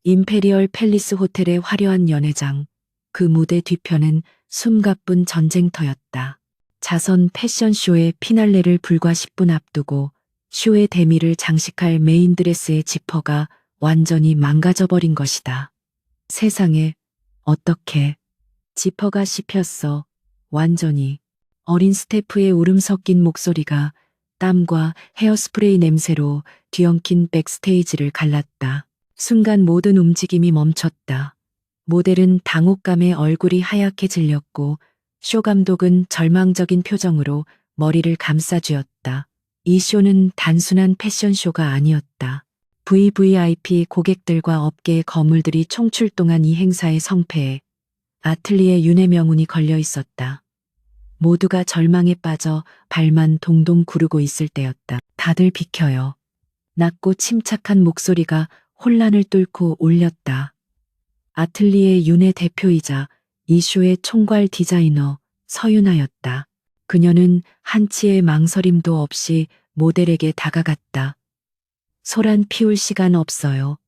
임페리얼 팰리스 호텔의 화려한 연회장, 그 무대 뒤편은 숨가쁜 전쟁터였다. 자선 패션쇼의 피날레를 불과 10분 앞두고 쇼의 대미를 장식할 메인 드레스의 지퍼가 완전히 망가져버린 것이다. 세상에, 어떻게 지퍼가 씹혔어. 완전히. 어린 스태프의 울음 섞인 목소리가 땀과 헤어스프레이 냄새로 뒤엉킨 백스테이지를 갈랐다. 순간 모든 움직임이 멈췄다. 모델은 당혹감에 얼굴이 하얗게 질렸고 쇼 감독은 절망적인 표정으로 머리를 감싸쥐었다. 이 쇼는 단순한 패션쇼가 아니었다. VVIP 고객들과 업계의 거물들이 총출동한 이 행사의 성패에 아틀리에 윤의 명운이 걸려 있었다. 모두가 절망에 빠져 발만 동동 구르고 있을 때였다. 다들 비켜요. 낮고 침착한 목소리가 혼란을 뚫고 울렸다. 아틀리에 윤의 대표이자 이 쇼의 총괄 디자이너 서윤아였다. 그녀는 한치의 망설임도 없이 모델에게 다가갔다. 소란 피울 시간 없어요.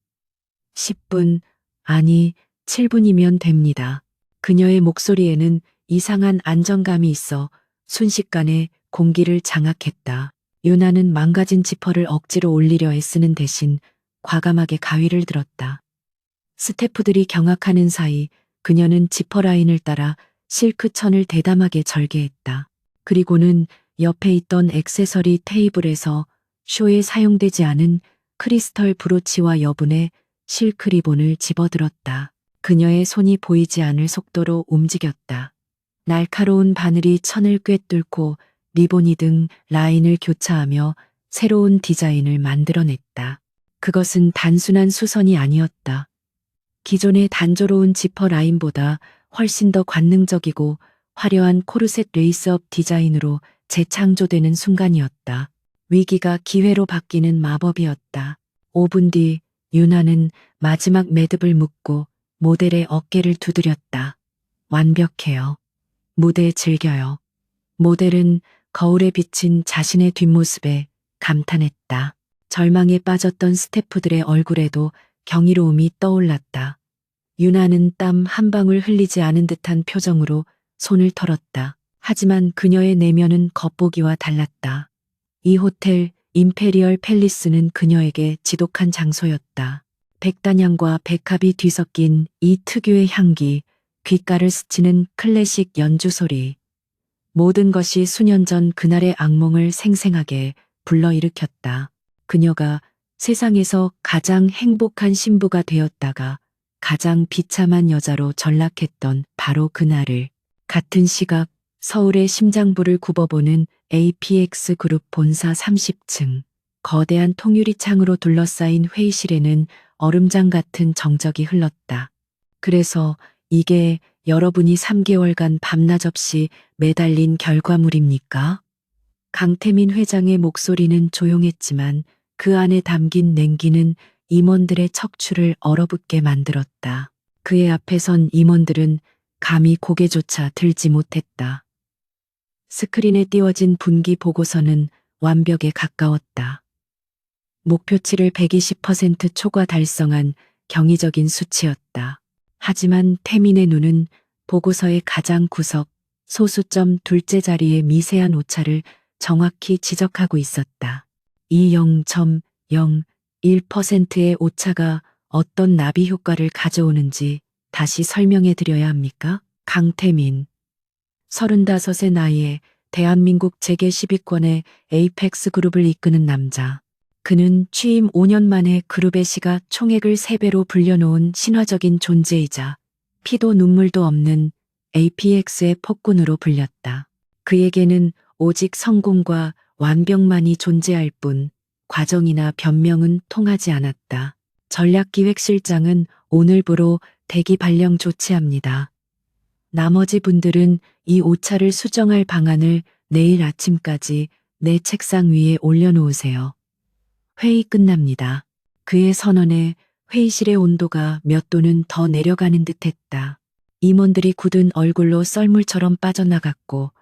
10분, 아니 7분이면 됩니다. 그녀의 목소리에는 이상한 안정감이 있어 순식간에 공기를 장악했다. 유나는 망가진 지퍼를 억지로 올리려 애쓰는 대신 과감하게 가위를 들었다. 스태프들이 경악하는 사이 그녀는 지퍼 라인을 따라 실크천을 대담하게 절개했다. 그리고는 옆에 있던 액세서리 테이블에서 쇼에 사용되지 않은 크리스털 브로치와 여분의 실크 리본을 집어들었다. 그녀의 손이 보이지 않을 속도로 움직였다. 날카로운 바늘이 천을 꿰뚫고 리본이 등 라인을 교차하며 새로운 디자인을 만들어냈다. 그것은 단순한 수선이 아니었다. 기존의 단조로운 지퍼 라인보다 훨씬 더 관능적이고 화려한 코르셋 레이스업 디자인으로 재창조되는 순간이었다. 위기가 기회로 바뀌는 마법이었다. 5분 뒤 유나는 마지막 매듭을 묶고 모델의 어깨를 두드렸다. 완벽해요. 무대 즐겨요. 모델은 거울에 비친 자신의 뒷모습에 감탄했다. 절망에 빠졌던 스태프들의 얼굴에도 경이로움이 떠올랐다. 유나는 땀 한 방울 흘리지 않은 듯한 표정으로 손을 털었다. 하지만 그녀의 내면은 겉보기와 달랐다. 이 호텔 임페리얼 팰리스는 그녀에게 지독한 장소였다. 백단향과 백합이 뒤섞인 이 특유의 향기, 귓가를 스치는 클래식 연주 소리. 모든 것이 수년 전 그날의 악몽을 생생하게 불러일으켰다. 그녀가 세상에서 가장 행복한 신부가 되었다가 가장 비참한 여자로 전락했던 바로 그날을. 같은 시각 서울의 심장부를 굽어보는 APX 그룹 본사 30층. 거대한 통유리 창으로 둘러싸인 회의실에는 얼음장 같은 정적이 흘렀다. 그래서 이게 여러분이 3개월간 밤낮 없이 매달린 결과물입니까? 강태민 회장의 목소리는 조용했지만 그 안에 담긴 냉기는 임원들의 척추를 얼어붙게 만들었다. 그의 앞에 선 임원들은 감히 고개조차 들지 못했다. 스크린에 띄워진 분기 보고서는 완벽에 가까웠다. 목표치를 120% 초과 달성한 경이적인 수치였다. 하지만 태민의 눈은 보고서의 가장 구석, 소수점 둘째 자리의 미세한 오차를 정확히 지적하고 있었다. 이 0.01%의 오차가 어떤 나비 효과를 가져오는지 다시 설명해 드려야 합니까? 강태민. 35의 나이에 대한민국 재계 10위권의 에이펙스 그룹을 이끄는 남자. 그는 취임 5년 만에 그룹의 시가 총액을 3배로 불려놓은 신화적인 존재이자 피도 눈물도 없는 APX의 폭군으로 불렸다. 그에게는 오직 성공과 완벽만이 존재할 뿐 과정이나 변명은 통하지 않았다. 전략기획실장은 오늘부로 대기 발령 조치합니다. 나머지 분들은 이 오차를 수정할 방안을 내일 아침까지 내 책상 위에 올려놓으세요. 회의 끝납니다. 그의 선언에 회의실의 온도가 몇 도는 더 내려가는 듯했다. 임원들이 굳은 얼굴로 썰물처럼 빠져나갔고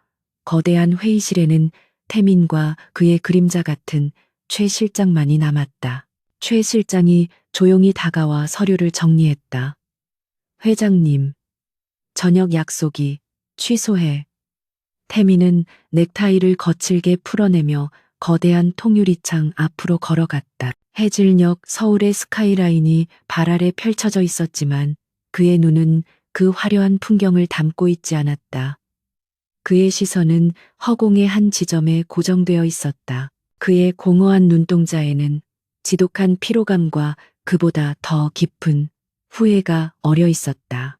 거대한 회의실에는 태민과 그의 그림자 같은 최 실장만이 남았다. 최 실장이 조용히 다가와 서류를 정리했다. 회장님, 저녁 약속이 취소해. 태미는 넥타이를 거칠게 풀어내며 거대한 통유리창 앞으로 걸어갔다. 해질녘 서울의 스카이라인이 발 아래 펼쳐져 있었지만 그의 눈은 그 화려한 풍경을 담고 있지 않았다. 그의 시선은 허공의 한 지점에 고정되어 있었다. 그의 공허한 눈동자에는 지독한 피로감과 그보다 더 깊은 후회가 어려 있었다.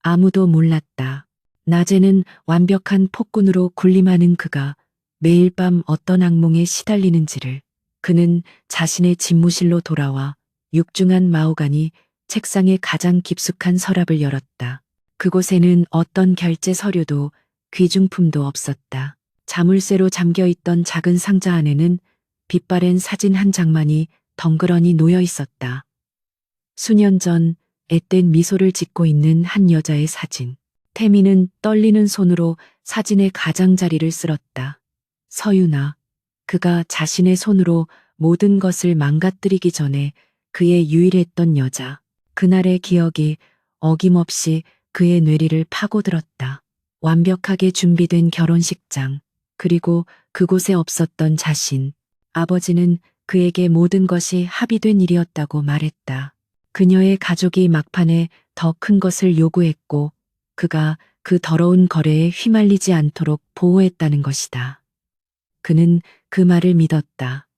아무도 몰랐다. 낮에는 완벽한 폭군으로 군림하는 그가 매일 밤 어떤 악몽에 시달리는지를. 그는 자신의 집무실로 돌아와 육중한 마호가니 책상에 가장 깊숙한 서랍을 열었다. 그곳에는 어떤 결제 서류도 귀중품도 없었다. 자물쇠로 잠겨있던 작은 상자 안에는 빛바랜 사진 한 장만이 덩그러니 놓여 있었다. 수년 전 앳된 미소를 짓고 있는 한 여자의 사진. 태미는 떨리는 손으로 사진의 가장자리를 쓸었다. 서윤아, 그가 자신의 손으로 모든 것을 망가뜨리기 전에 그의 유일했던 여자. 그날의 기억이 어김없이 그의 뇌리를 파고들었다. 완벽하게 준비된 결혼식장, 그리고 그곳에 없었던 자신. 아버지는 그에게 모든 것이 합의된 일이었다고 말했다. 그녀의 가족이 막판에 더 큰 것을 요구했고 그가 그 더러운 거래에 휘말리지 않도록 보호했다는 것이다. 그는 그 말을 믿었다.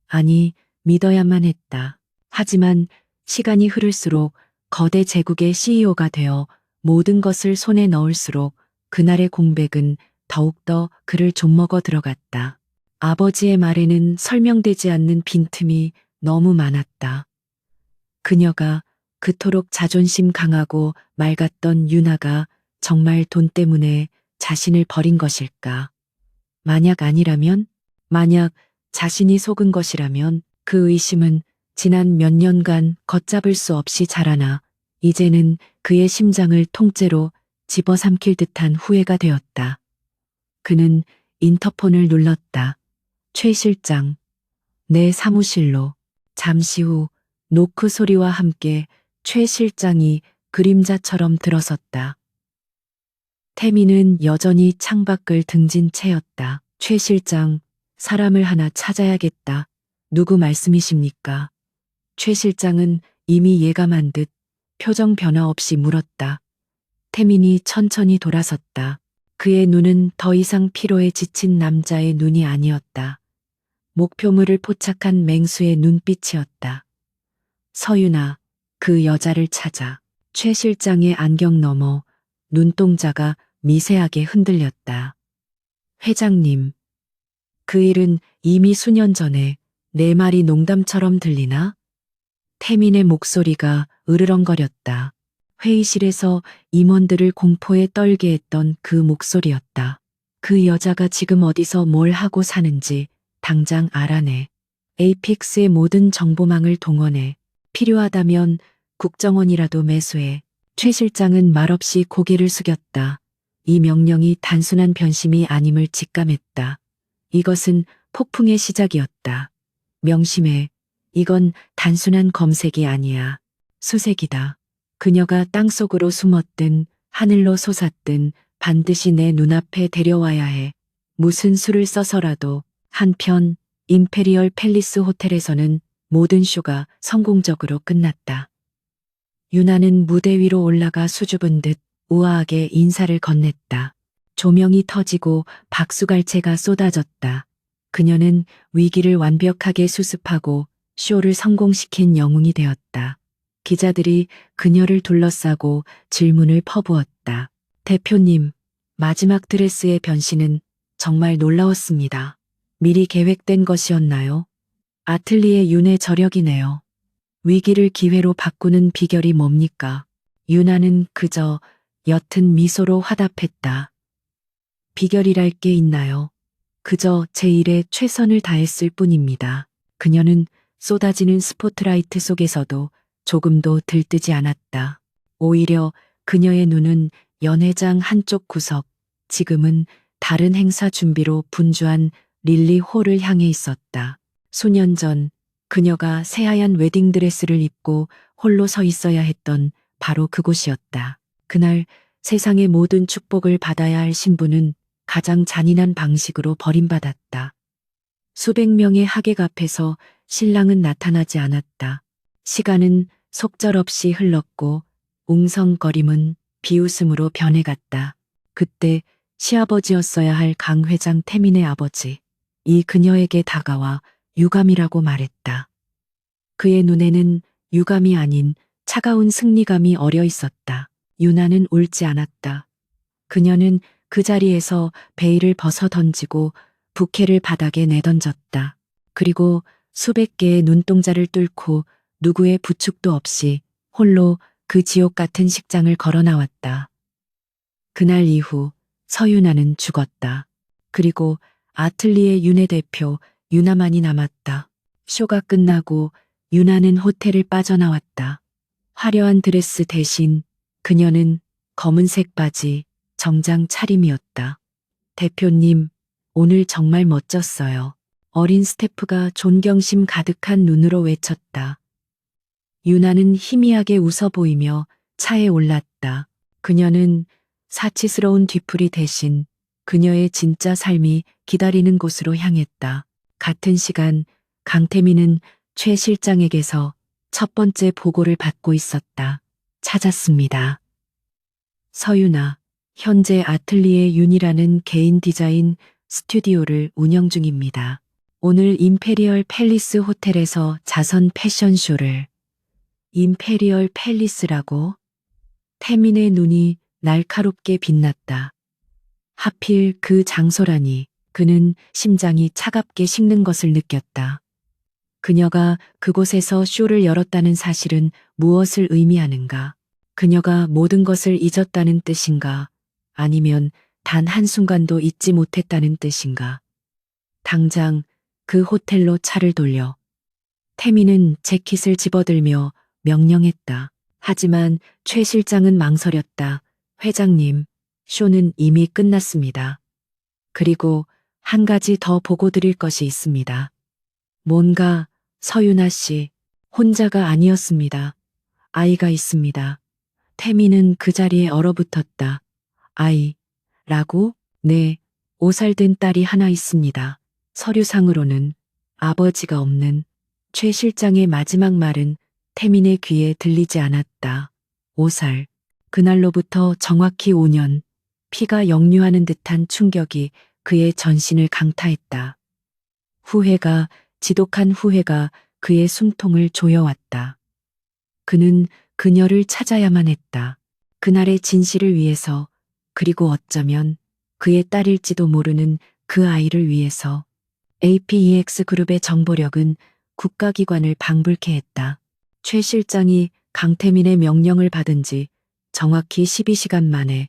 아니, 믿어야만 했다. 하지만 시간이 흐를수록 거대 제국의 CEO가 되어 모든 것을 손에 넣을수록 그날의 공백은 더욱더 그를 좀먹어 들어갔다. 아버지의 말에는 설명되지 않는 빈틈이 너무 많았다. 그녀가 그토록 자존심 강하고 맑았던 유나가 정말 돈 때문에 자신을 버린 것일까? 만약 아니라면? 만약 자신이 속은 것이라면 그 의심은 지난 몇 년간 걷잡을 수 없이 자라나 이제는 그의 심장을 통째로 집어삼킬 듯한 후회가 되었다. 그는 인터폰을 눌렀다. 최 실장, 내 사무실로. 잠시 후 노크 소리와 함께 최 실장이 그림자처럼 들어섰다. 태미는 여전히 창밖을 등진 채였다. 최 실장, 사람을 하나 찾아야겠다. 누구 말씀이십니까? 최 실장은 이미 예감한 듯 표정 변화 없이 물었다. 태민이 천천히 돌아섰다. 그의 눈은 더 이상 피로에 지친 남자의 눈이 아니었다. 목표물을 포착한 맹수의 눈빛이었다. 서윤아, 그 여자를 찾아. 최 실장의 안경 너머 눈동자가 미세하게 흔들렸다. 회장님, 그 일은 이미 수년 전에. 내 말이 농담처럼 들리나? 태민의 목소리가 으르렁거렸다. 회의실에서 임원들을 공포에 떨게 했던 그 목소리였다. 그 여자가 지금 어디서 뭘 하고 사는지 당장 알아내. 에이픽스의 모든 정보망을 동원해. 필요하다면 국정원이라도 매수해. 최 실장은 말없이 고개를 숙였다. 이 명령이 단순한 변심이 아님을 직감했다. 이것은 폭풍의 시작이었다. 명심해. 이건 단순한 검색이 아니야. 수색이다. 그녀가 땅속으로 숨었든 하늘로 솟았든 반드시 내 눈앞에 데려와야 해. 무슨 수를 써서라도. 한편 임페리얼 팰리스 호텔에서는 모든 쇼가 성공적으로 끝났다. 유나는 무대 위로 올라가 수줍은 듯 우아하게 인사를 건넸다. 조명이 터지고 박수갈채가 쏟아졌다. 그녀는 위기를 완벽하게 수습하고 쇼를 성공시킨 영웅이 되었다. 기자들이 그녀를 둘러싸고 질문을 퍼부었다. 대표님, 마지막 드레스의 변신은 정말 놀라웠습니다. 미리 계획된 것이었나요? 아틀리에 윤의 저력이네요. 위기를 기회로 바꾸는 비결이 뭡니까? 유나는 그저 옅은 미소로 화답했다. 비결이랄 게 있나요? 그저 제 일에 최선을 다했을 뿐입니다. 그녀는 쏟아지는 스포트라이트 속에서도 조금도 들뜨지 않았다. 오히려 그녀의 눈은 연회장 한쪽 구석, 지금은 다른 행사 준비로 분주한 릴리 홀을 향해 있었다. 수년 전 그녀가 새하얀 웨딩드레스를 입고 홀로 서 있어야 했던 바로 그곳이었다. 그날 세상의 모든 축복을 받아야 할 신부는 가장 잔인한 방식으로 버림받았다. 수백 명의 하객 앞에서 신랑은 나타나지 않았다. 시간은 속절없이 흘렀고 웅성거림은 비웃음으로 변해갔다. 그때 시아버지였어야 할 강 회장 태민의 아버지, 이 그녀에게 다가와 유감이라고 말했다. 그의 눈에는 유감이 아닌 차가운 승리감이 어려 있었다. 유나는 울지 않았다. 그녀는 그 자리에서 베일을 벗어 던지고 부케를 바닥에 내던졌다. 그리고 수백 개의 눈동자를 뚫고 누구의 부축도 없이 홀로 그 지옥 같은 식장을 걸어 나왔다. 그날 이후 서유나는 죽었다. 그리고 아틀리에 윤회 대표 유나만이 남았다. 쇼가 끝나고 유나는 호텔을 빠져나왔다. 화려한 드레스 대신 그녀는 검은색 바지, 정장 차림이었다. 대표님, 오늘 정말 멋졌어요. 어린 스태프가 존경심 가득한 눈으로 외쳤다. 유나는 희미하게 웃어 보이며 차에 올랐다. 그녀는 사치스러운 뒤풀이 대신 그녀의 진짜 삶이 기다리는 곳으로 향했다. 같은 시간 강태민은 최 실장에게서 첫 번째 보고를 받고 있었다. 찾았습니다. 서유나, 현재 아틀리에 윤이라는 개인 디자인 스튜디오를 운영 중입니다. 오늘 임페리얼 팰리스 호텔에서 자선 패션쇼를. 임페리얼 팰리스라고? 태민의 눈이 날카롭게 빛났다. 하필 그 장소라니. 그는 심장이 차갑게 식는 것을 느꼈다. 그녀가 그곳에서 쇼를 열었다는 사실은 무엇을 의미하는가? 그녀가 모든 것을 잊었다는 뜻인가? 아니면 단 한순간도 잊지 못했다는 뜻인가? 당장 그 호텔로 차를 돌려. 태민은 재킷을 집어들며 명령했다. 하지만 최 실장은 망설였다. 회장님, 쇼는 이미 끝났습니다. 그리고 한 가지 더 보고 드릴 것이 있습니다. 뭔가 서유나 씨, 혼자가 아니었습니다. 아이가 있습니다. 태민은 그 자리에 얼어붙었다. 아이라고? 네, 5살 된 딸이 하나 있습니다. 서류상으로는 아버지가 없는. 최 실장의 마지막 말은 태민의 귀에 들리지 않았다. 5살. 그날로부터 정확히 5년. 피가 역류하는 듯한 충격이 그의 전신을 강타했다. 후회가, 지독한 후회가 그의 숨통을 조여왔다. 그는 그녀를 찾아야만 했다. 그날의 진실을 위해서, 그리고 어쩌면 그의 딸일지도 모르는 그 아이를 위해서. APEX 그룹의 정보력은 국가기관을 방불케 했다. 최 실장이 강태민의 명령을 받은 지 정확히 12시간 만에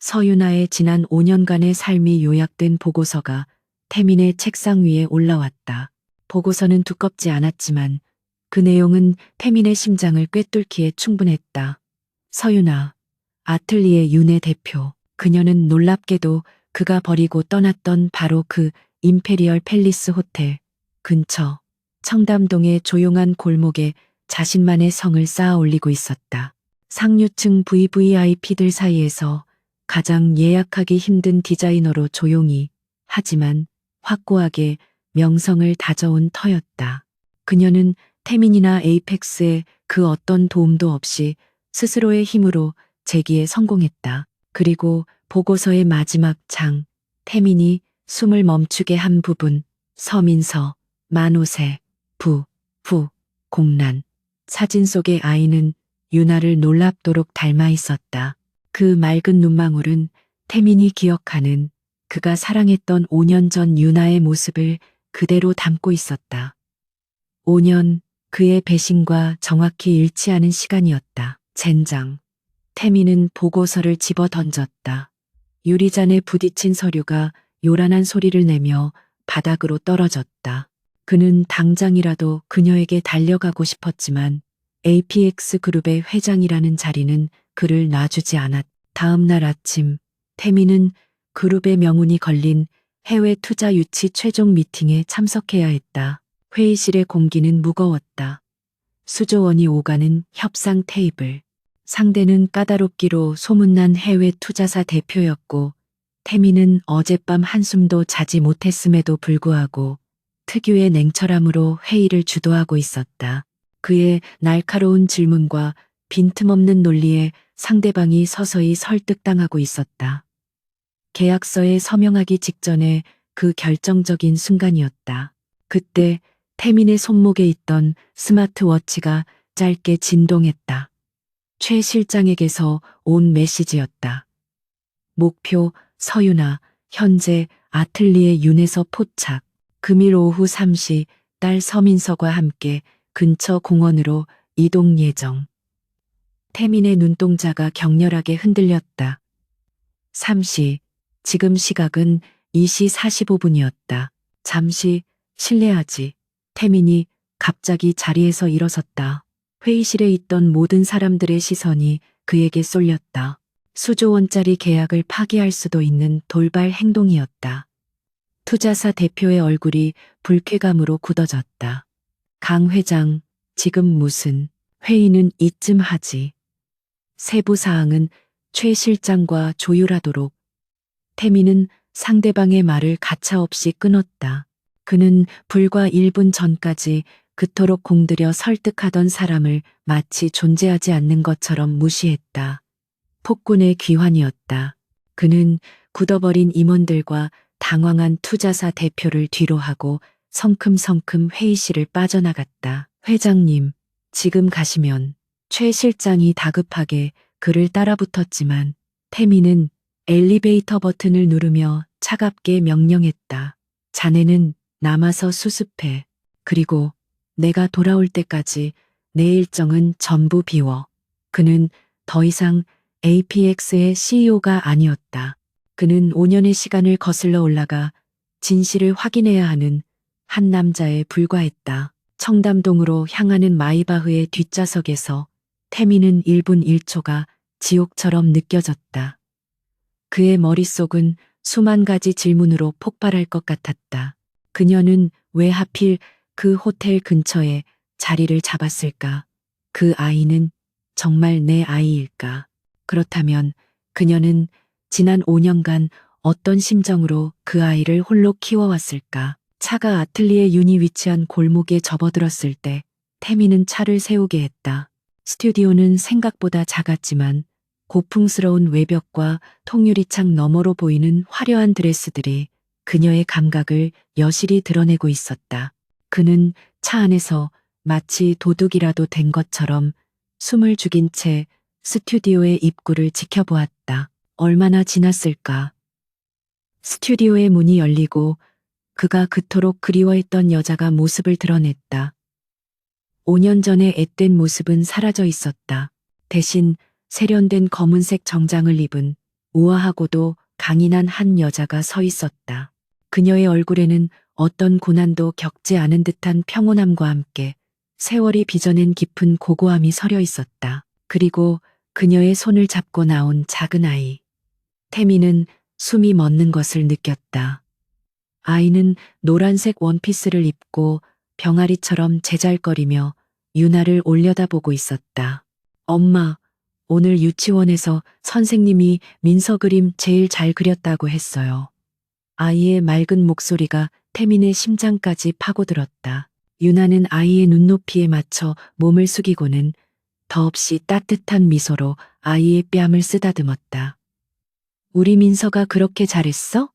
서유나의 지난 5년간의 삶이 요약된 보고서가 태민의 책상 위에 올라왔다. 보고서는 두껍지 않았지만 그 내용은 태민의 심장을 꿰뚫기에 충분했다. 서유나, 아틀리에 윤의 대표. 그녀는 놀랍게도 그가 버리고 떠났던 바로 그 임페리얼 팰리스 호텔 근처 청담동의 조용한 골목에 자신만의 성을 쌓아 올리고 있었다. 상류층 VVIP들 사이에서 가장 예약하기 힘든 디자이너로 조용히, 하지만 확고하게 명성을 다져온 터였다. 그녀는 태민이나 에이펙스의 그 어떤 도움도 없이 스스로의 힘으로 재기에 성공했다. 그리고 보고서의 마지막 장, 태민이 숨을 멈추게 한 부분, 서민서, 만오세, 공란. 사진 속의 아이는 유나를 놀랍도록 닮아 있었다. 그 맑은 눈망울은 태민이 기억하는 그가 사랑했던 5년 전 유나의 모습을 그대로 담고 있었다. 5년, 그의 배신과 정확히 일치하는 시간이었다. 젠장. 태민은 보고서를 집어 던졌다. 유리잔에 부딪힌 서류가 요란한 소리를 내며 바닥으로 떨어졌다. 그는 당장이라도 그녀에게 달려가고 싶었지만 APX 그룹의 회장이라는 자리는 그를 놔주지 않았다. 다음 날 아침, 태민은 그룹의 명운이 걸린 해외 투자 유치 최종 미팅에 참석해야 했다. 회의실의 공기는 무거웠다. 수조원이 오가는 협상 테이블. 상대는 까다롭기로 소문난 해외 투자사 대표였고, 태민은 어젯밤 한숨도 자지 못했음에도 불구하고 특유의 냉철함으로 회의를 주도하고 있었다. 그의 날카로운 질문과 빈틈없는 논리에 상대방이 서서히 설득당하고 있었다. 계약서에 서명하기 직전에 그 결정적인 순간이었다. 그때 태민의 손목에 있던 스마트워치가 짧게 진동했다. 최 실장에게서 온 메시지였다. 목표 서윤아, 현재 아틀리에 윤에서 포착. 금일 오후 3시 딸 서민서과 함께 근처 공원으로 이동 예정. 태민의 눈동자가 격렬하게 흔들렸다. 3시, 지금 시각은 2시 45분이었다. 잠시 실례하지. 태민이 갑자기 자리에서 일어섰다. 회의실에 있던 모든 사람들의 시선이 그에게 쏠렸다. 수조원짜리 계약을 파기할 수도 있는 돌발 행동이었다. 투자사 대표의 얼굴이 불쾌감으로 굳어졌다. 강 회장, 지금 무슨 회의는 이쯤 하지. 세부 사항은 최 실장과 조율하도록. 태민은 상대방의 말을 가차없이 끊었다. 그는 불과 1분 전까지 그토록 공들여 설득하던 사람을 마치 존재하지 않는 것처럼 무시했다. 폭군의 귀환이었다. 그는 굳어버린 임원들과 당황한 투자사 대표를 뒤로하고 성큼성큼 회의실을 빠져나갔다. 회장님, 지금 가시면. 최 실장이 다급하게 그를 따라붙었지만 태민은 엘리베이터 버튼을 누르며 차갑게 명령했다. 자네는 남아서 수습해. 그리고 내가 돌아올 때까지 내 일정은 전부 비워. 그는 더 이상 APX의 CEO가 아니었다. 그는 5년의 시간을 거슬러 올라가 진실을 확인해야 하는 한 남자에 불과했다. 청담동으로 향하는 마이바흐의 뒷좌석에서 태민은 1분 1초가 지옥처럼 느껴졌다. 그의 머릿속은 수만 가지 질문으로 폭발할 것 같았다. 그녀는 왜 하필 그 호텔 근처에 자리를 잡았을까? 그 아이는 정말 내 아이일까? 그렇다면 그녀는 지난 5년간 어떤 심정으로 그 아이를 홀로 키워왔을까? 차가 아틀리에 윤이 위치한 골목에 접어들었을 때 태민은 차를 세우게 했다. 스튜디오는 생각보다 작았지만 고풍스러운 외벽과 통유리창 너머로 보이는 화려한 드레스들이 그녀의 감각을 여실히 드러내고 있었다. 그는 차 안에서 마치 도둑이라도 된 것처럼 숨을 죽인 채 스튜디오의 입구를 지켜보았다. 얼마나 지났을까? 스튜디오의 문이 열리고 그가 그토록 그리워했던 여자가 모습을 드러냈다. 5년 전의 앳된 모습은 사라져 있었다. 대신 세련된 검은색 정장을 입은 우아하고도 강인한 한 여자가 서 있었다. 그녀의 얼굴에는 어떤 고난도 겪지 않은 듯한 평온함과 함께 세월이 빚어낸 깊은 고고함이 서려 있었다. 그리고 그녀의 손을 잡고 나온 작은 아이. 태민은 숨이 멎는 것을 느꼈다. 아이는 노란색 원피스를 입고 병아리처럼 제잘거리며 유나를 올려다보고 있었다. 엄마, 오늘 유치원에서 선생님이 민서 그림 제일 잘 그렸다고 했어요. 아이의 맑은 목소리가 태민의 심장까지 파고들었다. 유나는 아이의 눈높이에 맞춰 몸을 숙이고는 더없이 따뜻한 미소로 아이의 뺨을 쓰다듬었다. 우리 민서가 그렇게 잘했어?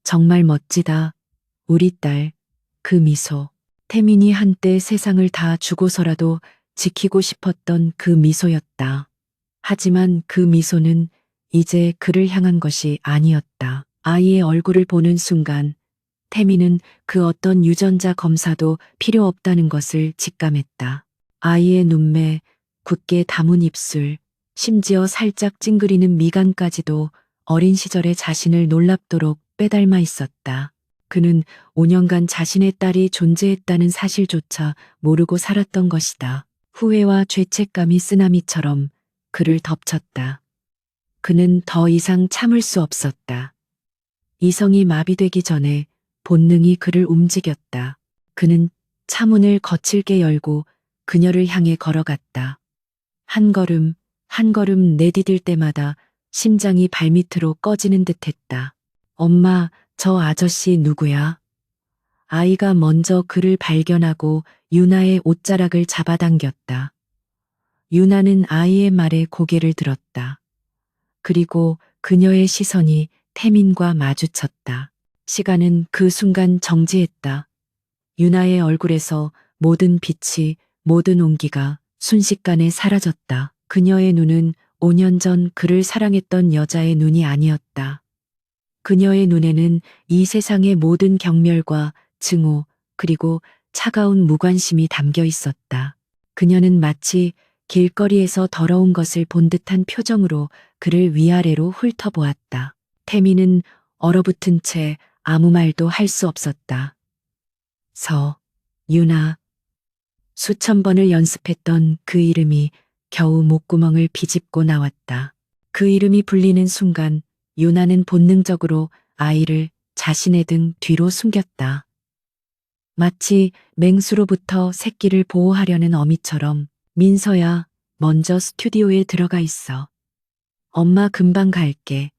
정말 멋지다. 우리 딸. 그 미소. 태민이 한때 세상을 다 주고서라도 지키고 싶었던 그 미소였다. 하지만 그 미소는 이제 그를 향한 것이 아니었다. 아이의 얼굴을 보는 순간 태민은 그 어떤 유전자 검사도 필요 없다는 것을 직감했다. 아이의 눈매, 굳게 담은 입술, 심지어 살짝 찡그리는 미간까지도 어린 시절의 자신을 놀랍도록 빼닮아 있었다. 그는 5년간 자신의 딸이 존재했다는 사실조차 모르고 살았던 것이다. 후회와 죄책감이 쓰나미처럼 그를 덮쳤다. 그는 더 이상 참을 수 없었다. 이성이 마비되기 전에 본능이 그를 움직였다. 그는 차문을 거칠게 열고 그녀를 향해 걸어갔다. 한 걸음, 한 걸음 내디딜 때마다 심장이 발밑으로 꺼지는 듯했다. 엄마, 저 아저씨 누구야? 아이가 먼저 그를 발견하고 유나의 옷자락을 잡아당겼다. 유나는 아이의 말에 고개를 들었다. 그리고 그녀의 시선이 태민과 마주쳤다. 시간은 그 순간 정지했다. 유나의 얼굴에서 모든 빛이, 모든 온기가 순식간에 사라졌다. 그녀의 눈은 5년 전 그를 사랑했던 여자의 눈이 아니었다. 그녀의 눈에는 이 세상의 모든 경멸과 증오, 그리고 차가운 무관심이 담겨 있었다. 그녀는 마치 길거리에서 더러운 것을 본 듯한 표정으로 그를 위아래로 훑어보았다. 태미는 얼어붙은 채 아무 말도 할 수 없었다. 유나. 수천 번을 연습했던 그 이름이 겨우 목구멍을 비집고 나왔다. 그 이름이 불리는 순간 유나는 본능적으로 아이를 자신의 등 뒤로 숨겼다. 마치 맹수로부터 새끼를 보호하려는 어미처럼. 민서야, 먼저 스튜디오에 들어가 있어. 엄마 금방 갈게.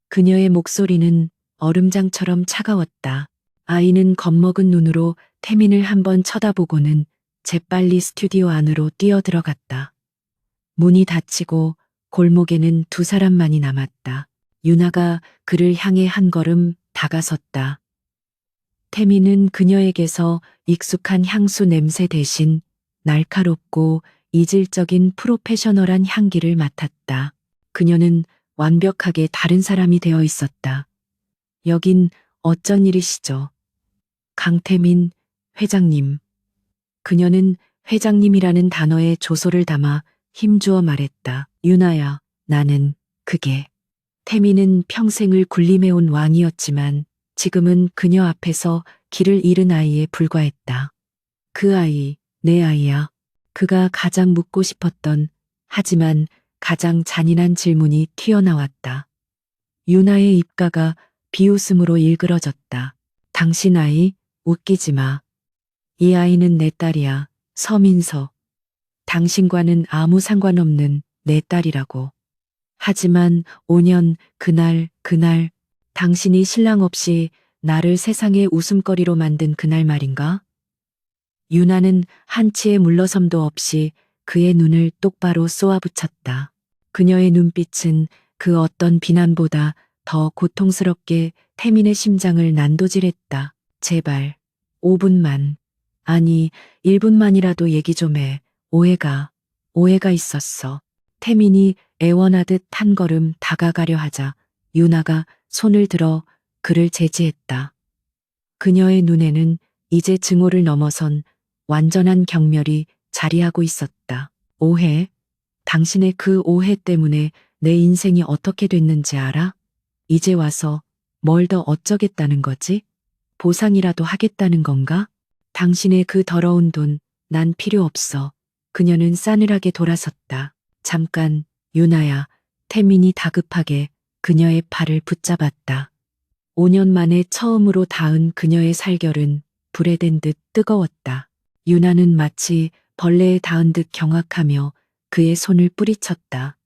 그녀의 목소리는 얼음장처럼 차가웠다. 아이는 겁먹은 눈으로 태민을 한번 쳐다보고는 재빨리 스튜디오 안으로 뛰어들어갔다. 문이 닫히고 골목에는 두 사람만이 남았다. 유나가 그를 향해 한 걸음 다가섰다. 태민은 그녀에게서 익숙한 향수 냄새 대신 날카롭고 이질적인 프로페셔널한 향기를 맡았다. 그녀는 완벽하게 다른 사람이 되어 있었다. 여긴 어쩐 일이시죠? 강태민 회장님. 그녀는 회장님이라는 단어에 조소를 담아 힘주어 말했다. 유나야, 나는 그게. 태민은 평생을 군림해온 왕이었지만 지금은 그녀 앞에서 길을 잃은 아이에 불과했다. 그 아이, 내 아이야. 그가 가장 묻고 싶었던, 하지만 가장 잔인한 질문이 튀어나왔다. 유나의 입가가 비웃음으로 일그러졌다. 당신 아이, 웃기지 마. 이 아이는 내 딸이야, 서민서. 당신과는 아무 상관없는 내 딸이라고. 하지만 5년 그날, 당신이 신랑 없이 나를 세상의 웃음거리로 만든 그날 말인가? 유나는 한치의 물러섬도 없이 그의 눈을 똑바로 쏘아붙였다. 그녀의 눈빛은 그 어떤 비난보다 더 고통스럽게 태민의 심장을 난도질했다. 제발, 5분만, 아니, 1분만이라도 얘기 좀 해. 오해가 있었어. 태민이 애원하듯 한 걸음 다가가려 하자 유나가 손을 들어 그를 제지했다. 그녀의 눈에는 이제 증오를 넘어선 완전한 경멸이 자리하고 있었다. 오해? 당신의 그 오해 때문에 내 인생이 어떻게 됐는지 알아? 이제 와서 뭘 더 어쩌겠다는 거지? 보상이라도 하겠다는 건가? 당신의 그 더러운 돈, 난 필요 없어. 그녀는 싸늘하게 돌아섰다. 잠깐, 유나야. 태민이 다급하게 그녀의 팔을 붙잡았다. 5년 만에 처음으로 닿은 그녀의 살결은 불에 댄 듯 뜨거웠다. 유나는 마치 벌레에 닿은 듯 경악하며 그의 손을 뿌리쳤다.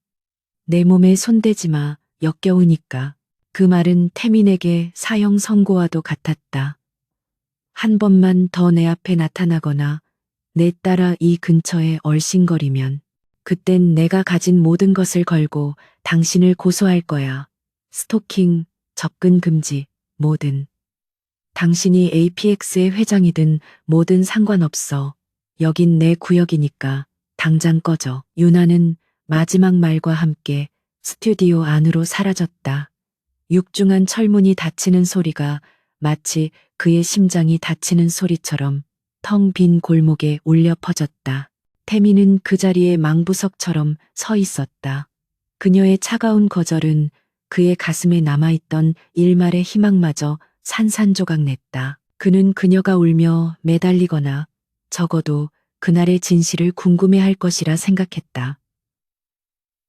내 몸에 손대지 마, 역겨우니까. 그 말은 태민에게 사형 선고와도 같았다. 한 번만 더 내 앞에 나타나거나 내 따라 이 근처에 얼씬거리면 그땐 내가 가진 모든 것을 걸고 당신을 고소할 거야. 스토킹, 접근 금지, 뭐든. 당신이 APX의 회장이든 뭐든 상관없어. 여긴 내 구역이니까 당장 꺼져. 유나는 마지막 말과 함께 스튜디오 안으로 사라졌다. 육중한 철문이 닫히는 소리가 마치 그의 심장이 닫히는 소리처럼 텅 빈 골목에 울려 퍼졌다. 태미는 그 자리에 망부석처럼 서 있었다. 그녀의 차가운 거절은 그의 가슴에 남아있던 일말의 희망마저 산산조각 냈다. 그는 그녀가 울며 매달리거나 적어도 그날의 진실을 궁금해할 것이라 생각했다.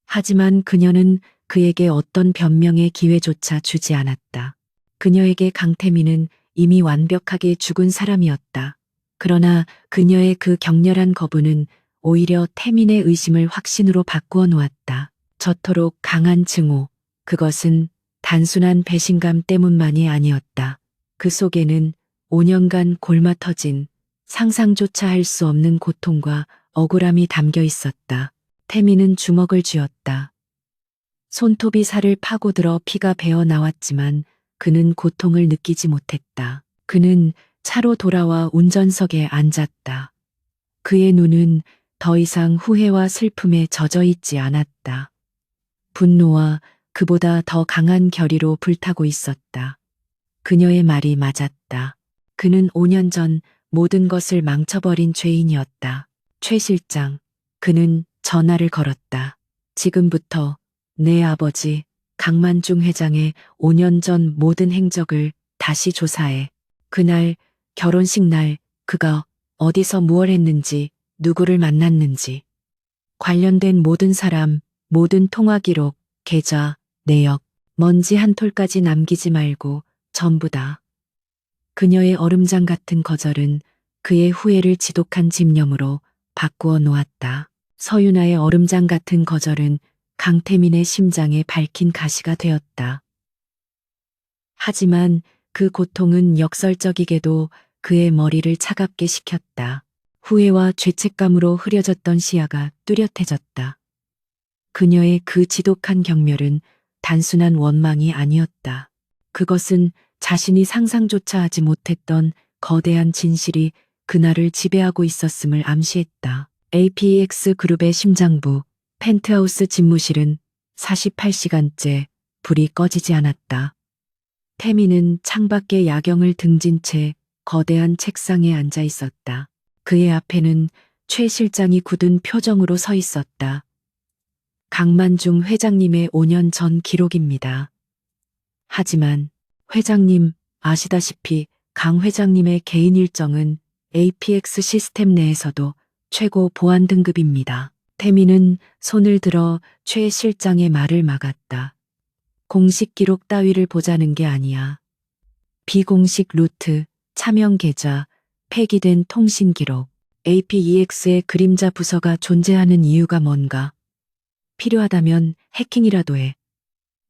하지만 그녀는 그에게 어떤 변명의 기회조차 주지 않았다. 그녀에게 강태민은 이미 완벽하게 죽은 사람이었다. 그러나 그녀의 그 격렬한 거부는 오히려 태민의 의심을 확신으로 바꾸어 놓았다. 저토록 강한 증오, 그것은 단순한 배신감 때문만이 아니었다. 그 속에는 5년간 골마 터진 상상조차 할 수 없는 고통과 억울함이 담겨 있었다. 태민은 주먹을 쥐었다. 손톱이 살을 파고들어 피가 배어 나왔지만 그는 고통을 느끼지 못했다. 그는 차로 돌아와 운전석에 앉았다. 그의 눈은 더 이상 후회와 슬픔에 젖어 있지 않았다. 분노와 그보다 더 강한 결의로 불타고 있었다. 그녀의 말이 맞았다. 그는 5년 전 모든 것을 망쳐버린 죄인이었다. 최 실장, 그는 전화를 걸었다. 지금부터 내 아버지 강만중 회장의 5년 전 모든 행적을 다시 조사해. 그날 결혼식 날 그가 어디서 무얼 했는지 누구를 만났는지 관련된 모든 사람, 모든 통화 기록, 계좌, 내역, 먼지 한 톨까지 남기지 말고 전부 다. 그녀의 얼음장 같은 거절은 그의 후회를 지독한 집념으로 바꾸어 놓았다. 서윤아의 얼음장 같은 거절은 강태민의 심장에 밝힌 가시가 되었다. 하지만 그 고통은 역설적이게도 그의 머리를 차갑게 식혔다. 후회와 죄책감으로 흐려졌던 시야가 뚜렷해졌다. 그녀의 그 지독한 경멸은 단순한 원망이 아니었다. 그것은 자신이 상상조차 하지 못했던 거대한 진실이 그날을 지배하고 있었음을 암시했다. APX 그룹의 심장부, 펜트하우스 집무실은 48시간째 불이 꺼지지 않았다. 태민은 창밖에 야경을 등진 채 거대한 책상에 앉아 있었다. 그의 앞에는 최 실장이 굳은 표정으로 서 있었다. 강만중 회장님의 5년 전 기록입니다. 하지만 회장님 아시다시피 강 회장님의 개인 일정은 APX 시스템 내에서도 최고 보안 등급입니다. 태민은 손을 들어 최 실장의 말을 막았다. 공식 기록 따위를 보자는 게 아니야. 비공식 루트, 차명 계좌, 폐기된 통신 기록, APEX의 그림자 부서가 존재하는 이유가 뭔가. 필요하다면 해킹이라도 해.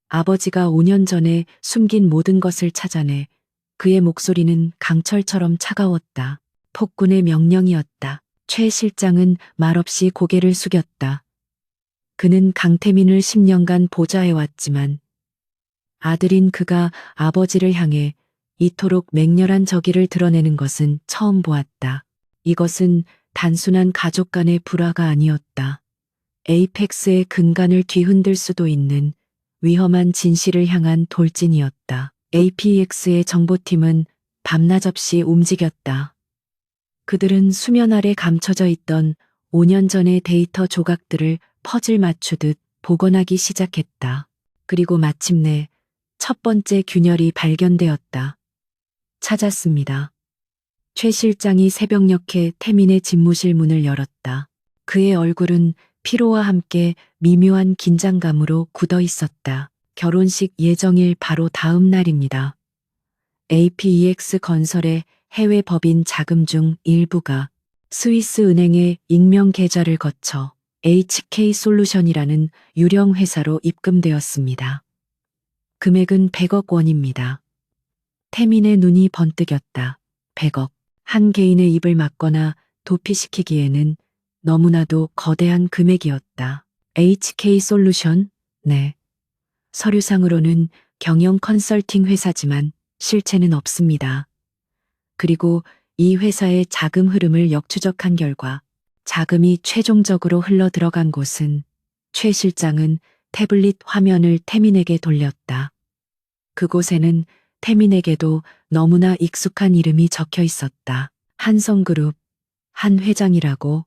아버지가 5년 전에 숨긴 모든 것을 찾아내. 그의 목소리는 강철처럼 차가웠다. 폭군의 명령이었다. 최 실장은 말없이 고개를 숙였다. 그는 강태민을 10년간 보좌해왔지만 아들인 그가 아버지를 향해 이토록 맹렬한 적의를 드러내는 것은 처음 보았다. 이것은 단순한 가족 간의 불화가 아니었다. 에이펙스의 근간을 뒤흔들 수도 있는 위험한 진실을 향한 돌진이었다. APX의 정보팀은 밤낮 없이 움직였다. 그들은 수면 아래 감춰져 있던 5년 전의 데이터 조각들을 퍼즐 맞추듯 복원하기 시작했다. 그리고 마침내 첫 번째 균열이 발견되었다. 찾았습니다. 최 실장이 새벽녘에 태민의 집무실 문을 열었다. 그의 얼굴은 피로와 함께 미묘한 긴장감으로 굳어 있었다. 결혼식 예정일 바로 다음 날입니다. APEX 건설의 해외 법인 자금 중 일부가 스위스 은행의 익명 계좌를 거쳐 HK솔루션이라는 유령 회사로 입금되었습니다. 금액은 100억 원입니다. 태민의 눈이 번뜩였다. 100억. 한 개인의 입을 막거나 도피시키기에는 너무나도 거대한 금액이었다. HK솔루션? 네. 서류상으로는 경영 컨설팅 회사지만 실체는 없습니다. 그리고 이 회사의 자금 흐름을 역추적한 결과 자금이 최종적으로 흘러 들어간 곳은 최 실장은 태블릿 화면을 태민에게 돌렸다. 그곳에는 태민에게도 너무나 익숙한 이름이 적혀 있었다. 한성그룹, 한 회장이라고.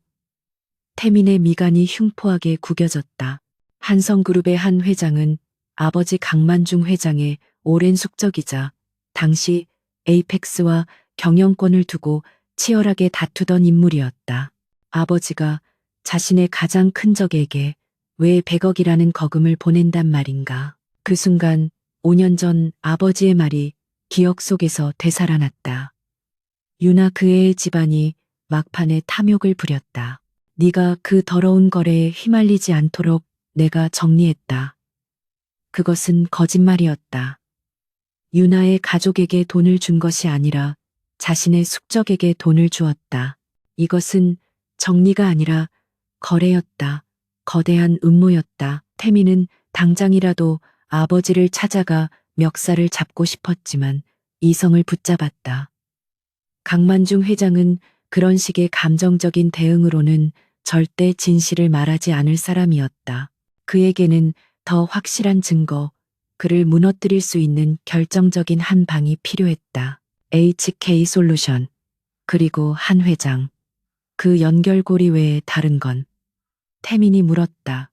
태민의 미간이 흉포하게 구겨졌다. 한성그룹의 한 회장은 아버지 강만중 회장의 오랜 숙적이자 당시 에이펙스와 경영권을 두고 치열하게 다투던 인물이었다. 아버지가 자신의 가장 큰 적에게 왜 100억이라는 거금을 보낸단 말인가. 그 순간 5년 전 아버지의 말이 기억 속에서 되살아났다. 유나 그 애의 집안이 막판에 탐욕을 부렸다. 네가 그 더러운 거래에 휘말리지 않도록 내가 정리했다. 그것은 거짓말이었다. 유나의 가족에게 돈을 준 것이 아니라 자신의 숙적에게 돈을 주었다. 이것은 정리가 아니라 거래였다. 거대한 음모였다. 태미는 당장이라도 아버지를 찾아가 멱살을 잡고 싶었지만 이성을 붙잡았다. 강만중 회장은 그런 식의 감정적인 대응으로는 절대 진실을 말하지 않을 사람이었다. 그에게는 더 확실한 증거, 그를 무너뜨릴 수 있는 결정적인 한 방이 필요했다. HK 솔루션, 그리고 한 회장. 그 연결고리 외에 다른 건? 태민이 물었다.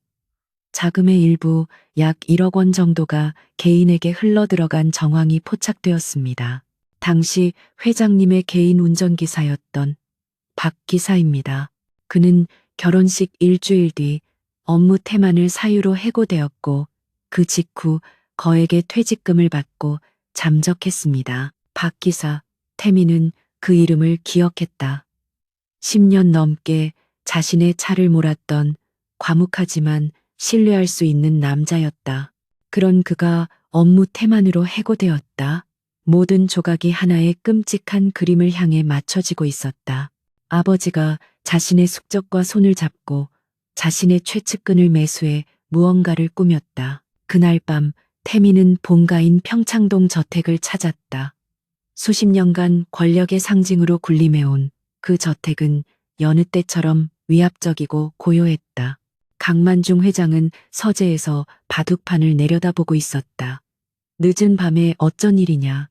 자금의 일부 약 1억 원 정도가 개인에게 흘러들어간 정황이 포착되었습니다. 당시 회장님의 개인 운전기사였던 박 기사입니다. 그는 결혼식 일주일 뒤 업무 태만을 사유로 해고되었고 그 직후 거액의 퇴직금을 받고 잠적했습니다. 박 기사, 태민은 그 이름을 기억했다. 10년 넘게 자신의 차를 몰았던 과묵하지만 신뢰할 수 있는 남자였다. 그런 그가 업무 태만으로 해고되었다. 모든 조각이 하나의 끔찍한 그림을 향해 맞춰지고 있었다. 아버지가 자신의 숙적과 손을 잡고 자신의 최측근을 매수해 무언가를 꾸몄다. 그날 밤 태민은 본가인 평창동 저택을 찾았다. 수십 년간 권력의 상징으로 군림해온 그 저택은 여느 때처럼 위압적이고 고요했다. 강만중 회장은 서재에서 바둑판을 내려다보고 있었다. 늦은 밤에 어쩐 일이냐?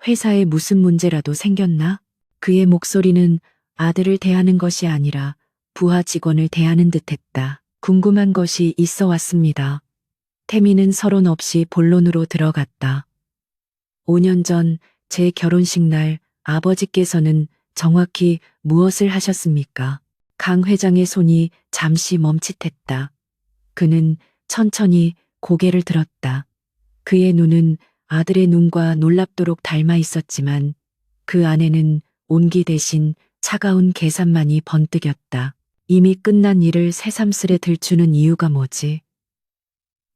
회사에 무슨 문제라도 생겼나? 그의 목소리는 아들을 대하는 것이 아니라 부하 직원을 대하는 듯했다. 궁금한 것이 있어 왔습니다. 태미는 서론 없이 본론으로 들어갔다. 5년 전 제 결혼식 날 아버지께서는 정확히 무엇을 하셨습니까? 강 회장의 손이 잠시 멈칫했다. 그는 천천히 고개를 들었다. 그의 눈은 아들의 눈과 놀랍도록 닮아 있었지만 그 안에는 온기 대신 차가운 계산만이 번뜩였다. 이미 끝난 일을 새삼스레 들추는 이유가 뭐지?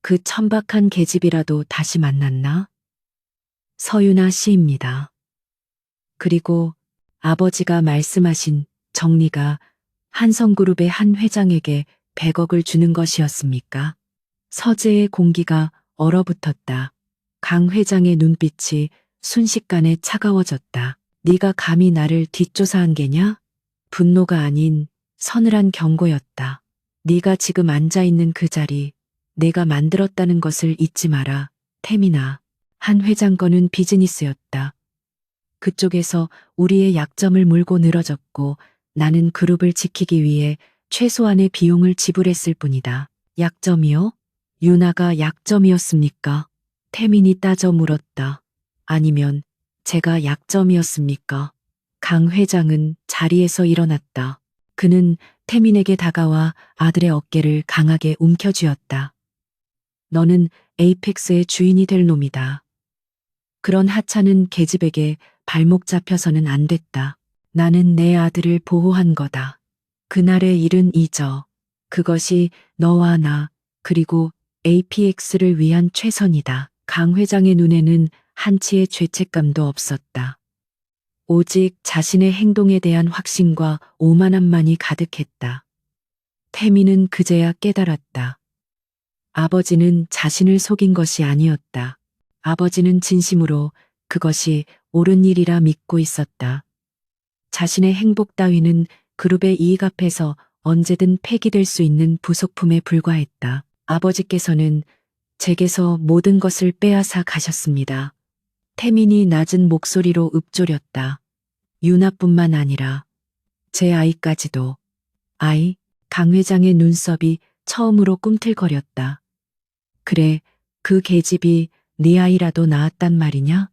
그 천박한 계집이라도 다시 만났나? 서유나 씨입니다. 그리고 아버지가 말씀하신 정리가 한성그룹의 한 회장에게 100억을 주는 것이었습니까? 서재의 공기가 얼어붙었다. 강 회장의 눈빛이 순식간에 차가워졌다. 네가 감히 나를 뒷조사한 게냐? 분노가 아닌 서늘한 경고였다. 네가 지금 앉아있는 그 자리, 내가 만들었다는 것을 잊지 마라. 태민아. 한 회장 거는 비즈니스였다. 그쪽에서 우리의 약점을 물고 늘어졌고 나는 그룹을 지키기 위해 최소한의 비용을 지불했을 뿐이다. 약점이요? 유나가 약점이었습니까? 태민이 따져 물었다. 아니면 제가 약점이었습니까? 강 회장은 자리에서 일어났다. 그는 태민에게 다가와 아들의 어깨를 강하게 움켜쥐었다. 너는 에이펙스의 주인이 될 놈이다. 그런 하찮은 계집에게 발목 잡혀서는 안 됐다. 나는 내 아들을 보호한 거다. 그날의 일은 잊어. 그것이 너와 나 그리고 APX를 위한 최선이다. 강 회장의 눈에는 한치의 죄책감도 없었다. 오직 자신의 행동에 대한 확신과 오만함만이 가득했다. 태민은 그제야 깨달았다. 아버지는 자신을 속인 것이 아니었다. 아버지는 진심으로 그것이 옳은 일이라 믿고 있었다. 자신의 행복 따위는 그룹의 이익 앞에서 언제든 폐기될 수 있는 부속품에 불과했다. 아버지께서는 제게서 모든 것을 빼앗아 가셨습니다. 태민이 낮은 목소리로 읊조렸다. 유나뿐만 아니라 제 아이까지도. 아이? 강 회장의 눈썹이 처음으로 꿈틀거렸다. 그래, 그 계집이 네 아이라도 낳았단 말이냐?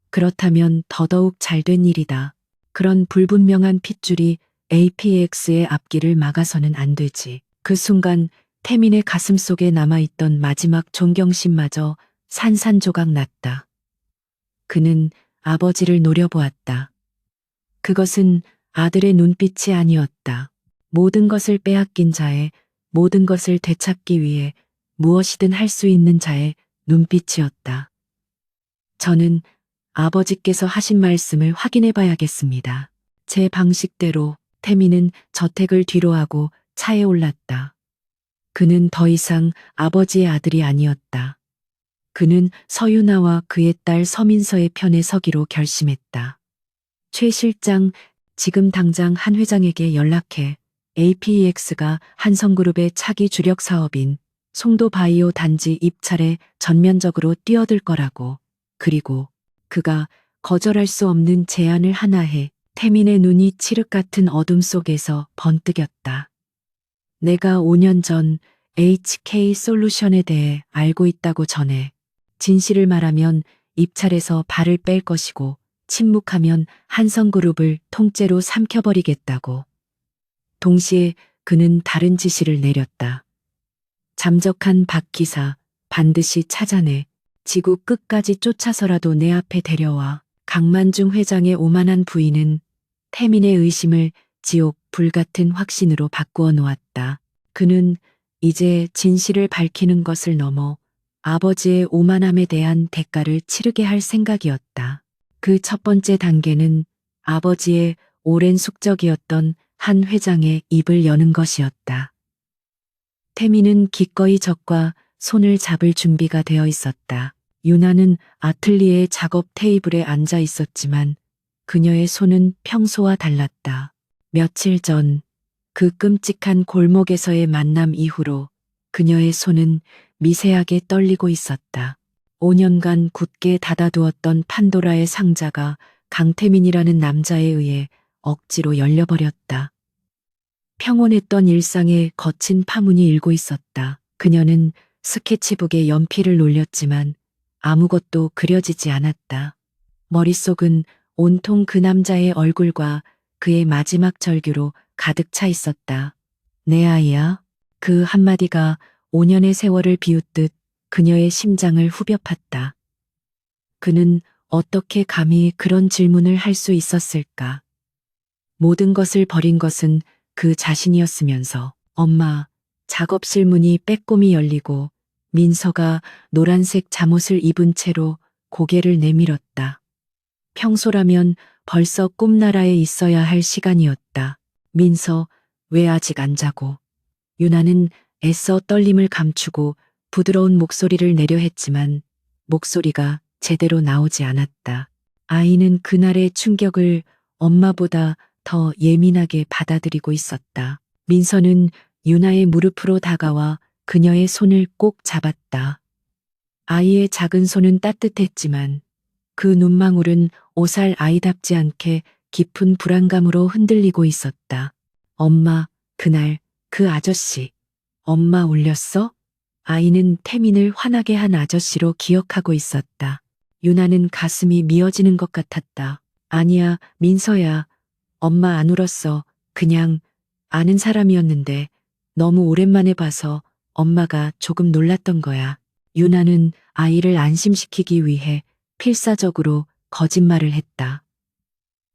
그렇다면 더더욱 잘된 일이다. 그런 불분명한 핏줄이 APX의 앞길을 막아서는 안 되지. 그 순간 태민의 가슴 속에 남아있던 마지막 존경심마저 산산조각 났다. 그는 아버지를 노려보았다. 그것은 아들의 눈빛이 아니었다. 모든 것을 빼앗긴 자의, 모든 것을 되찾기 위해 무엇이든 할 수 있는 자의 눈빛이었다. 저는 아버지께서 하신 말씀을 확인해 봐야겠습니다. 제 방식대로 태민은 저택을 뒤로하고 차에 올랐다. 그는 더 이상 아버지의 아들이 아니었다. 그는 서유나와 그의 딸 서민서의 편에 서기로 결심했다. 최 실장, 지금 당장 한 회장에게 연락해 APEX가 한성그룹의 차기 주력 사업인 송도바이오 단지 입찰에 전면적으로 뛰어들 거라고. 그리고 그가 거절할 수 없는 제안을 하나 해. 태민의 눈이 칠흑 같은 어둠 속에서 번뜩였다. 내가 5년 전 HK 솔루션에 대해 알고 있다고 전해. 진실을 말하면 입찰에서 발을 뺄 것이고 침묵하면 한성그룹을 통째로 삼켜버리겠다고. 동시에 그는 다른 지시를 내렸다. 잠적한 박 기사 반드시 찾아내 지구 끝까지 쫓아서라도 내 앞에 데려와. 강만중 회장의 오만한 부인은 태민의 의심을 지옥 불같은 확신으로 바꾸어 놓았다. 그는 이제 진실을 밝히는 것을 넘어 아버지의 오만함에 대한 대가를 치르게 할 생각이었다. 그 첫 번째 단계는 아버지의 오랜 숙적이었던 한 회장의 입을 여는 것이었다. 태민은 기꺼이 적과 손을 잡을 준비가 되어 있었다. 유나는 아틀리에 작업 테이블에 앉아 있었지만 그녀의 손은 평소와 달랐다. 며칠 전 그 끔찍한 골목에서의 만남 이후로 그녀의 손은 미세하게 떨리고 있었다. 5년간 굳게 닫아두었던 판도라의 상자가 강태민이라는 남자에 의해 억지로 열려버렸다. 평온했던 일상에 거친 파문이 일고 있었다. 그녀는 스케치북에 연필을 놀렸지만 아무것도 그려지지 않았다. 머릿속은 온통 그 남자의 얼굴과 그의 마지막 절규로 가득 차 있었다. 내 아이야? 그 한마디가 5년의 세월을 비웃듯 그녀의 심장을 후벼 팠다. 그는 어떻게 감히 그런 질문을 할 수 있었을까? 모든 것을 버린 것은 그 자신이었으면서. 엄마, 작업실 문이 빼꼼히 열리고 민서가 노란색 잠옷을 입은 채로 고개를 내밀었다. 평소라면 벌써 꿈나라에 있어야 할 시간이었다. 민서, 왜 아직 안 자고? 유나는 애써 떨림을 감추고 부드러운 목소리를 내려 했지만 목소리가 제대로 나오지 않았다. 아이는 그날의 충격을 엄마보다 더 예민하게 받아들이고 있었다. 민서는 유나의 무릎으로 다가와 그녀의 손을 꼭 잡았다. 아이의 작은 손은 따뜻했지만 그 눈망울은 5살 아이답지 않게 깊은 불안감으로 흔들리고 있었다. 엄마, 그날 그 아저씨, 엄마 울렸어? 아이는 태민을 화나게 한 아저씨로 기억하고 있었다. 유나는 가슴이 미어지는 것 같았다. 아니야, 민서야. 엄마 안 울었어. 그냥 아는 사람이었는데 너무 오랜만에 봐서 엄마가 조금 놀랐던 거야. 유나는 아이를 안심시키기 위해 필사적으로 거짓말을 했다.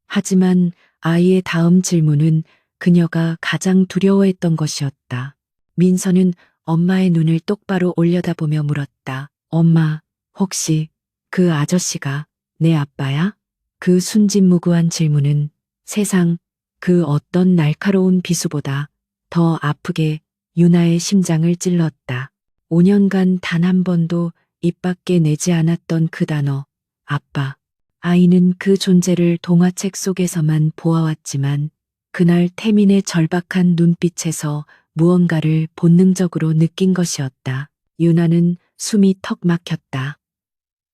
하지만 아이의 다음 질문은 그녀가 가장 두려워했던 것이었다. 민서는 엄마의 눈을 똑바로 올려다보며 물었다. 엄마, 혹시 그 아저씨가 내 아빠야? 그 순진무구한 질문은 세상 그 어떤 날카로운 비수보다 더 아프게 유나의 심장을 찔렀다. 5년간 단 한 번도 입 밖에 내지 않았던 그 단어, 아빠. 아이는 그 존재를 동화책 속에서만 보아왔지만 그날 태민의 절박한 눈빛에서 무언가를 본능적으로 느낀 것이었다. 유나는 숨이 턱 막혔다.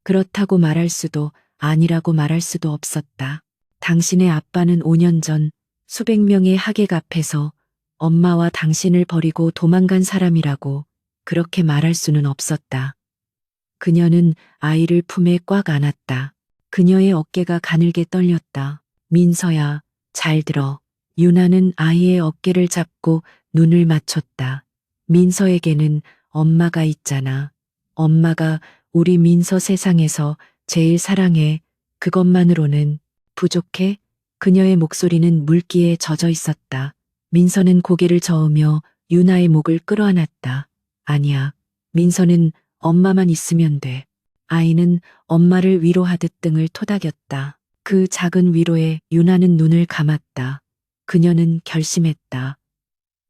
그렇다고 말할 수도 아니라고 말할 수도 없었다. 당신의 아빠는 5년 전 수백 명의 하객 앞에서 엄마와 당신을 버리고 도망간 사람이라고 그렇게 말할 수는 없었다. 그녀는 아이를 품에 꽉 안았다. 그녀의 어깨가 가늘게 떨렸다. 민서야, 잘 들어. 유나는 아이의 어깨를 잡고 눈을 맞췄다. 민서에게는 엄마가 있잖아. 엄마가 우리 민서 세상에서 제일 사랑해. 그것만으로는 부족해? 그녀의 목소리는 물기에 젖어 있었다. 민서는 고개를 저으며 유나의 목을 끌어안았다. 아니야. 민서는 엄마만 있으면 돼. 아이는 엄마를 위로하듯 등을 토닥였다. 그 작은 위로에 유나는 눈을 감았다. 그녀는 결심했다.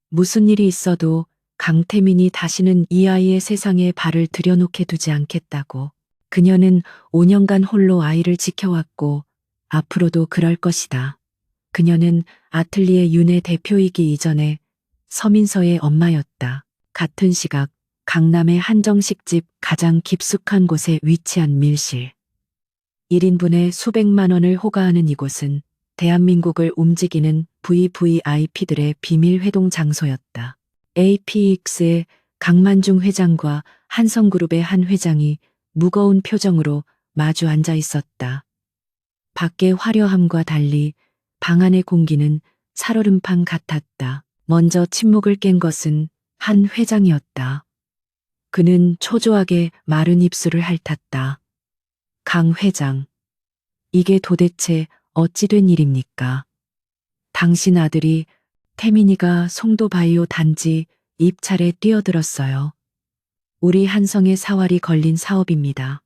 무슨 일이 있어도 강태민이 다시는 이 아이의 세상에 발을 들여놓게 두지 않겠다고. 그녀는 5년간 홀로 아이를 지켜왔고 앞으로도 그럴 것이다. 그녀는 아틀리에 윤의 대표이기 이전에 서민서의 엄마였다. 같은 시각 강남의 한정식집 가장 깊숙한 곳에 위치한 밀실. 1인분에 수백만 원을 호가하는 이곳은 대한민국을 움직이는 VVIP들의 비밀 회동 장소였다. APX의 강만중 회장과 한성그룹의 한 회장이 무거운 표정으로 마주 앉아 있었다. 밖의 화려함과 달리 방 안의 공기는 살얼음판 같았다. 먼저 침묵을 깬 것은 한 회장이었다. 그는 초조하게 마른 입술을 핥았다. 강 회장, 이게 도대체 어찌 된 일입니까? 당신 아들이 태민이가 송도바이오 단지 입찰에 뛰어들었어요. 우리 한성의 사활이 걸린 사업입니다.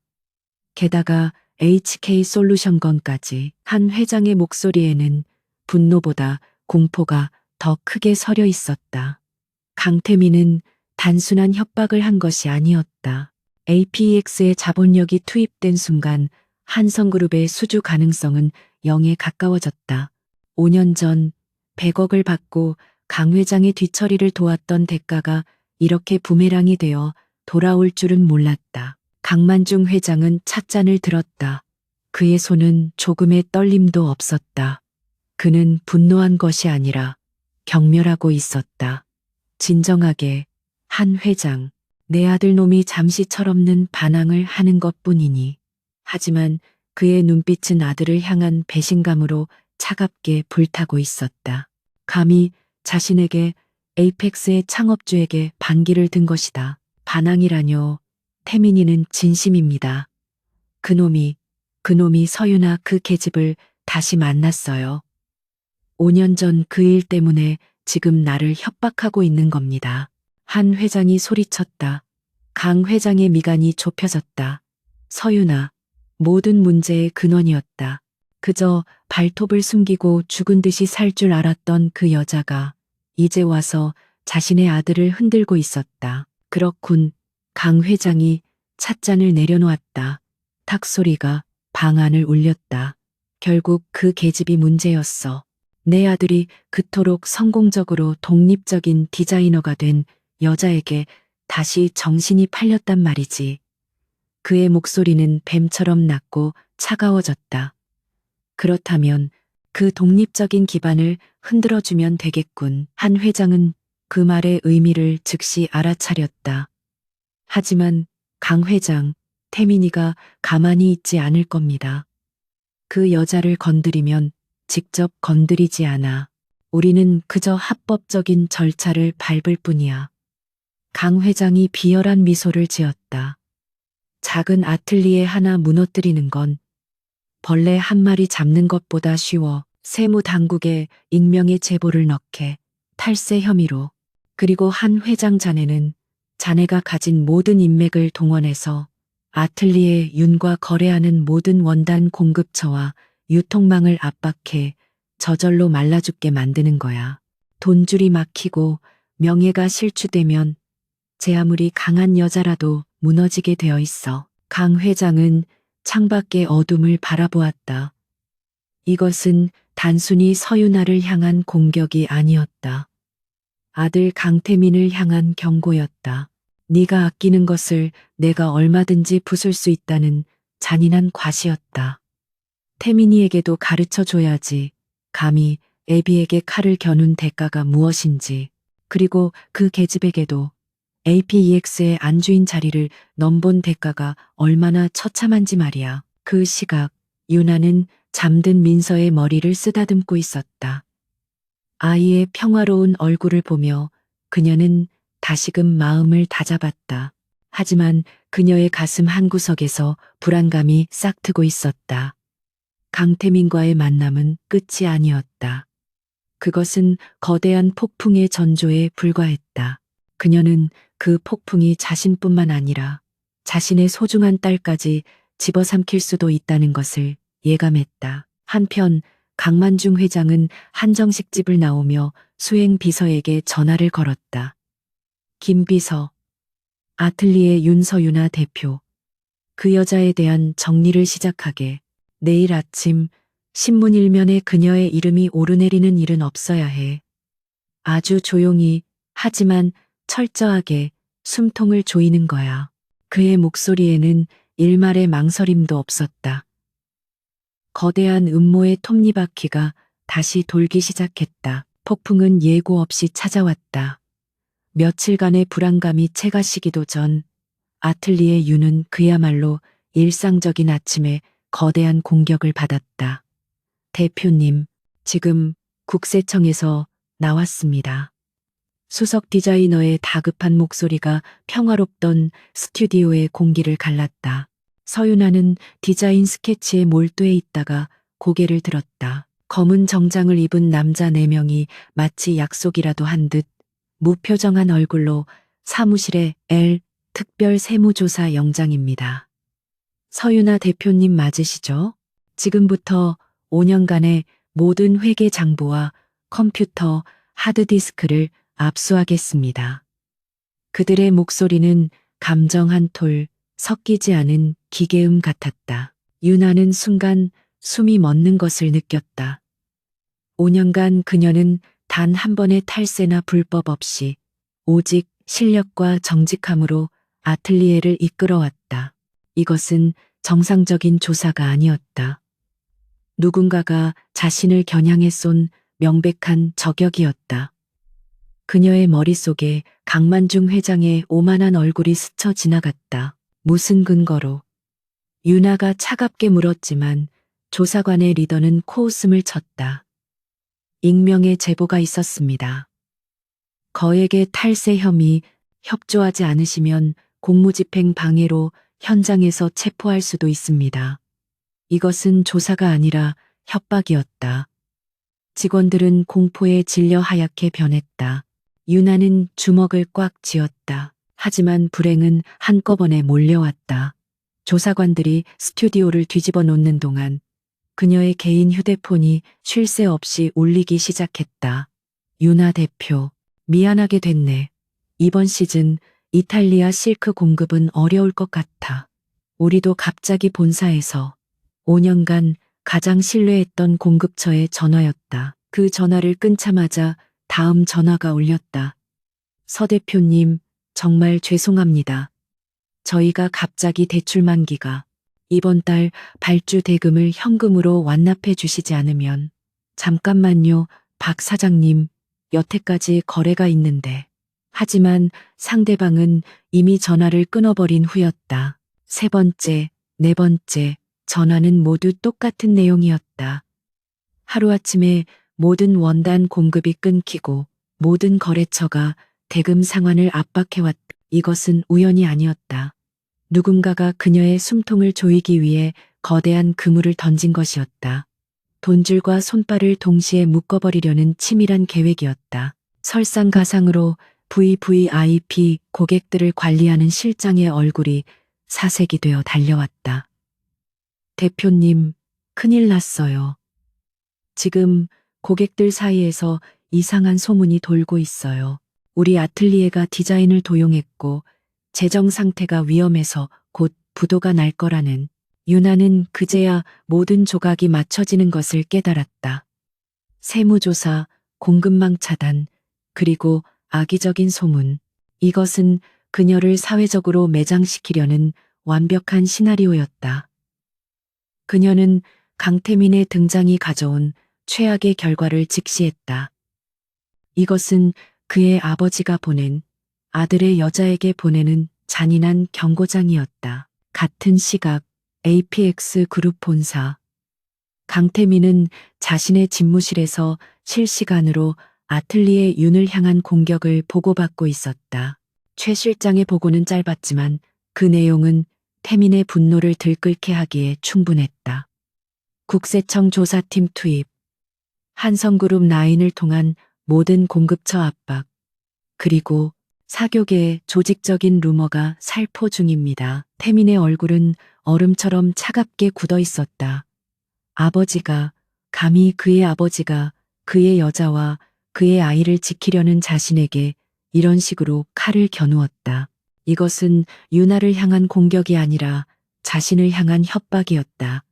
게다가 HK솔루션 건까지. 한 회장의 목소리에는 분노보다 공포가 더 크게 서려 있었다. 강태민은 단순한 협박을 한 것이 아니었다. APX의 자본력이 투입된 순간 한성그룹의 수주 가능성은 0에 가까워졌다. 5년 전 100억을 받고 강 회장의 뒤처리를 도왔던 대가가 이렇게 부메랑이 되어 돌아올 줄은 몰랐다. 강만중 회장은 찻잔을 들었다. 그의 손은 조금의 떨림도 없었다. 그는 분노한 것이 아니라 경멸하고 있었다. 진정하게, 한 회장, 내 아들 놈이 잠시 철없는 반항을 하는 것뿐이니. 하지만 그의 눈빛은 아들을 향한 배신감으로 차갑게 불타고 있었다. 감히 자신에게 에이펙스의 창업주에게 반기를 든 것이다. 반항이라뇨. 태민이는 진심입니다. 그놈이 서윤아 그 계집을 다시 만났어요. 5년 전 그 일 때문에 지금 나를 협박하고 있는 겁니다. 한 회장이 소리쳤다. 강 회장의 미간이 좁혀졌다. 서윤아, 모든 문제의 근원이었다. 그저 발톱을 숨기고 죽은 듯이 살 줄 알았던 그 여자가 이제 와서 자신의 아들을 흔들고 있었다. 그렇군. 강 회장이 찻잔을 내려놓았다. 탁 소리가 방 안을 울렸다. 결국 그 계집이 문제였어. 내 아들이 그토록 성공적으로 독립적인 디자이너가 된 여자에게 다시 정신이 팔렸단 말이지. 그의 목소리는 뱀처럼 낮고 차가워졌다. 그렇다면 그 독립적인 기반을 흔들어주면 되겠군. 한 회장은 그 말의 의미를 즉시 알아차렸다. 하지만 강 회장, 태민이가 가만히 있지 않을 겁니다. 그 여자를 건드리면 직접 건드리지 않아. 우리는 그저 합법적인 절차를 밟을 뿐이야. 강 회장이 비열한 미소를 지었다. 작은 아틀리에 하나 무너뜨리는 건 벌레 한 마리 잡는 것보다 쉬워. 세무당국에 익명의 제보를 넣게. 탈세 혐의로. 그리고 한 회장 자네는 자네가 가진 모든 인맥을 동원해서 아틀리에 윤과 거래하는 모든 원단 공급처와 유통망을 압박해 저절로 말라 죽게 만드는 거야. 돈줄이 막히고 명예가 실추되면 제 아무리 강한 여자라도 무너지게 되어 있어. 강 회장은 창밖의 어둠을 바라보았다. 이것은 단순히 서윤아를 향한 공격이 아니었다. 아들 강태민을 향한 경고였다. 네가 아끼는 것을 내가 얼마든지 부술 수 있다는 잔인한 과시였다. 태민이에게도 가르쳐 줘야지. 감히 애비에게 칼을 겨눈 대가가 무엇인지. 그리고 그 계집에게도 APEX의 안주인 자리를 넘본 대가가 얼마나 처참한지 말이야. 그 시각 유나는 잠든 민서의 머리를 쓰다듬고 있었다. 아이의 평화로운 얼굴을 보며 그녀는 다시금 마음을 다잡았다. 하지만 그녀의 가슴 한구석에서 불안감이 싹트고 있었다. 강태민과의 만남은 끝이 아니었다. 그것은 거대한 폭풍의 전조에 불과했다. 그녀는 그 폭풍이 자신뿐만 아니라 자신의 소중한 딸까지 집어삼킬 수도 있다는 것을 예감했다. 한편 강만중 회장은 한정식 집을 나오며 수행 비서에게 전화를 걸었다. 김 비서, 아틀리에 윤서유나 대표. 그 여자에 대한 정리를 시작하게. 내일 아침 신문 일면에 그녀의 이름이 오르내리는 일은 없어야 해. 아주 조용히 하지만 철저하게 숨통을 조이는 거야. 그의 목소리에는 일말의 망설임도 없었다. 거대한 음모의 톱니바퀴가 다시 돌기 시작했다. 폭풍은 예고 없이 찾아왔다. 며칠간의 불안감이 채가시기도 전 아틀리에 윤은 그야말로 일상적인 아침에 거대한 공격을 받았다. 대표님, 지금 국세청에서 나왔습니다. 수석 디자이너의 다급한 목소리가 평화롭던 스튜디오의 공기를 갈랐다. 서윤아는 디자인 스케치에 몰두해 있다가 고개를 들었다. 검은 정장을 입은 남자 4명이 마치 약속이라도 한 듯 무표정한 얼굴로 사무실에 L 특별 세무조사 영장입니다. 서윤아 대표님 맞으시죠? 지금부터 5년간의 모든 회계 장부와 컴퓨터, 하드디스크를 압수하겠습니다. 그들의 목소리는 감정 한 톨 섞이지 않은 기계음 같았다. 윤아는 순간 숨이 멎는 것을 느꼈다. 5년간 그녀는 단 한 번의 탈세나 불법 없이 오직 실력과 정직함으로 아틀리에를 이끌어왔다. 이것은 정상적인 조사가 아니었다. 누군가가 자신을 겨냥해 쏜 명백한 저격이었다. 그녀의 머릿속에 강만중 회장의 오만한 얼굴이 스쳐 지나갔다. 무슨 근거로? 윤아가 차갑게 물었지만 조사관의 리더는 코웃음을 쳤다. 익명의 제보가 있었습니다. 거액의 탈세 혐의, 협조하지 않으시면 공무집행 방해로 현장에서 체포할 수도 있습니다. 이것은 조사가 아니라 협박이었다. 직원들은 공포에 질려 하얗게 변했다. 윤아는 주먹을 꽉 쥐었다. 하지만 불행은 한꺼번에 몰려왔다. 조사관들이 스튜디오를 뒤집어 놓는 동안 그녀의 개인 휴대폰이 쉴 새 없이 울리기 시작했다. 윤아 대표, 미안하게 됐네. 이번 시즌 이탈리아 실크 공급은 어려울 것 같아. 우리도 갑자기 본사에서 5년간 가장 신뢰했던 공급처의 전화였다. 그 전화를 끊자마자 다음 전화가 울렸다. 서 대표님, 정말 죄송합니다. 저희가 갑자기 대출 만기가 이번 달 발주 대금을 현금으로 완납해 주시지 않으면 잠깐만요, 박 사장님, 여태까지 거래가 있는데. 하지만 상대방은 이미 전화를 끊어버린 후였다. 3번째, 4번째, 전화는 모두 똑같은 내용이었다. 하루아침에 모든 원단 공급이 끊기고 모든 거래처가 대금 상환을 압박해왔다. 이것은 우연이 아니었다. 누군가가 그녀의 숨통을 조이기 위해 거대한 그물을 던진 것이었다. 돈줄과 손발을 동시에 묶어버리려는 치밀한 계획이었다. 설상가상으로 VVIP 고객들을 관리하는 실장의 얼굴이 사색이 되어 달려왔다. 대표님, 큰일 났어요. 지금 고객들 사이에서 이상한 소문이 돌고 있어요. 우리 아틀리에가 디자인을 도용했고 재정 상태가 위험해서 곧 부도가 날 거라는. 윤아는 그제야 모든 조각이 맞춰지는 것을 깨달았다. 세무조사, 공급망 차단, 그리고 악의적인 소문. 이것은 그녀를 사회적으로 매장시키려는 완벽한 시나리오였다. 그녀는 강태민의 등장이 가져온 최악의 결과를 직시했다. 이것은 그의 아버지가 보낸 아들의 여자에게 보내는 잔인한 경고장이었다. 같은 시각 APX 그룹 본사. 강태민은 자신의 집무실에서 실시간으로 아틀리에 윤을 향한 공격을 보고받고 있었다. 최 실장의 보고는 짧았지만 그 내용은 태민의 분노를 들끓게 하기에 충분했다. 국세청 조사팀 투입, 한성그룹 라인을 통한 모든 공급처 압박, 그리고 사교계의 조직적인 루머가 살포 중입니다. 태민의 얼굴은 얼음처럼 차갑게 굳어 있었다. 아버지가, 감히 그의 아버지가 그의 여자와 그의 아이를 지키려는 자신에게 이런 식으로 칼을 겨누었다. 이것은 유나를 향한 공격이 아니라 자신을 향한 협박이었다.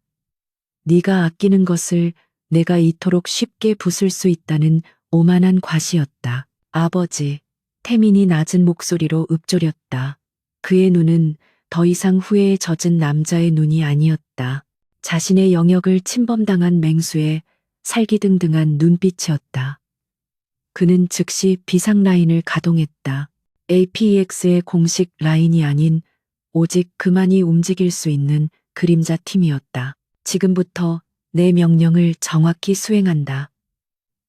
네가 아끼는 것을 내가 이토록 쉽게 부술 수 있다는 오만한 과시였다. 아버지, 태민이 낮은 목소리로 읊조렸다. 그의 눈은 더 이상 후회에 젖은 남자의 눈이 아니었다. 자신의 영역을 침범당한 맹수의 살기등등한 눈빛이었다. 그는 즉시 비상 라인을 가동했다. APEX의 공식 라인이 아닌 오직 그만이 움직일 수 있는 그림자 팀이었다. 지금부터 내 명령을 정확히 수행한다.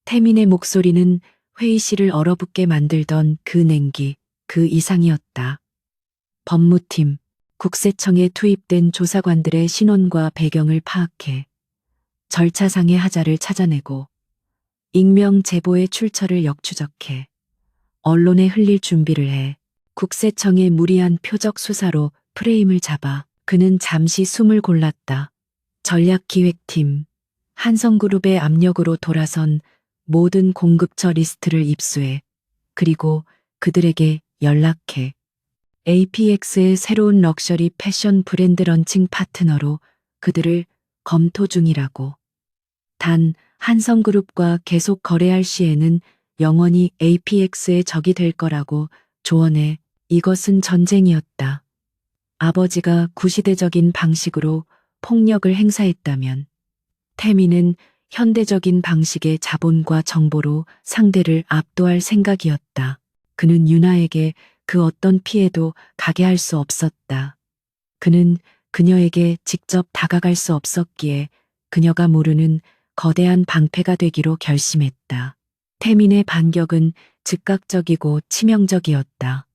태민의 목소리는 회의실을 얼어붙게 만들던 그 냉기, 그 이상이었다. 법무팀, 국세청에 투입된 조사관들의 신원과 배경을 파악해 절차상의 하자를 찾아내고 익명 제보의 출처를 역추적해 언론에 흘릴 준비를 해 국세청의 무리한 표적 수사로 프레임을 잡아 그는 잠시 숨을 골랐다. 전략기획팀, 한성그룹의 압력으로 돌아선 모든 공급처 리스트를 입수해 그리고 그들에게 연락해 APX의 새로운 럭셔리 패션 브랜드 런칭 파트너로 그들을 검토 중이라고. 단 한성그룹과 계속 거래할 시에는 영원히 APX의 적이 될 거라고 조언해. 이것은 전쟁이었다. 아버지가 구시대적인 방식으로 폭력을 행사했다면 태민은 현대적인 방식의 자본과 정보로 상대를 압도할 생각이었다. 그는 유나에게 그 어떤 피해도 가게 할 수 없었다. 그는 그녀에게 직접 다가갈 수 없었기에 그녀가 모르는 거대한 방패가 되기로 결심했다. 태민의 반격은 즉각적이고 치명적이었다.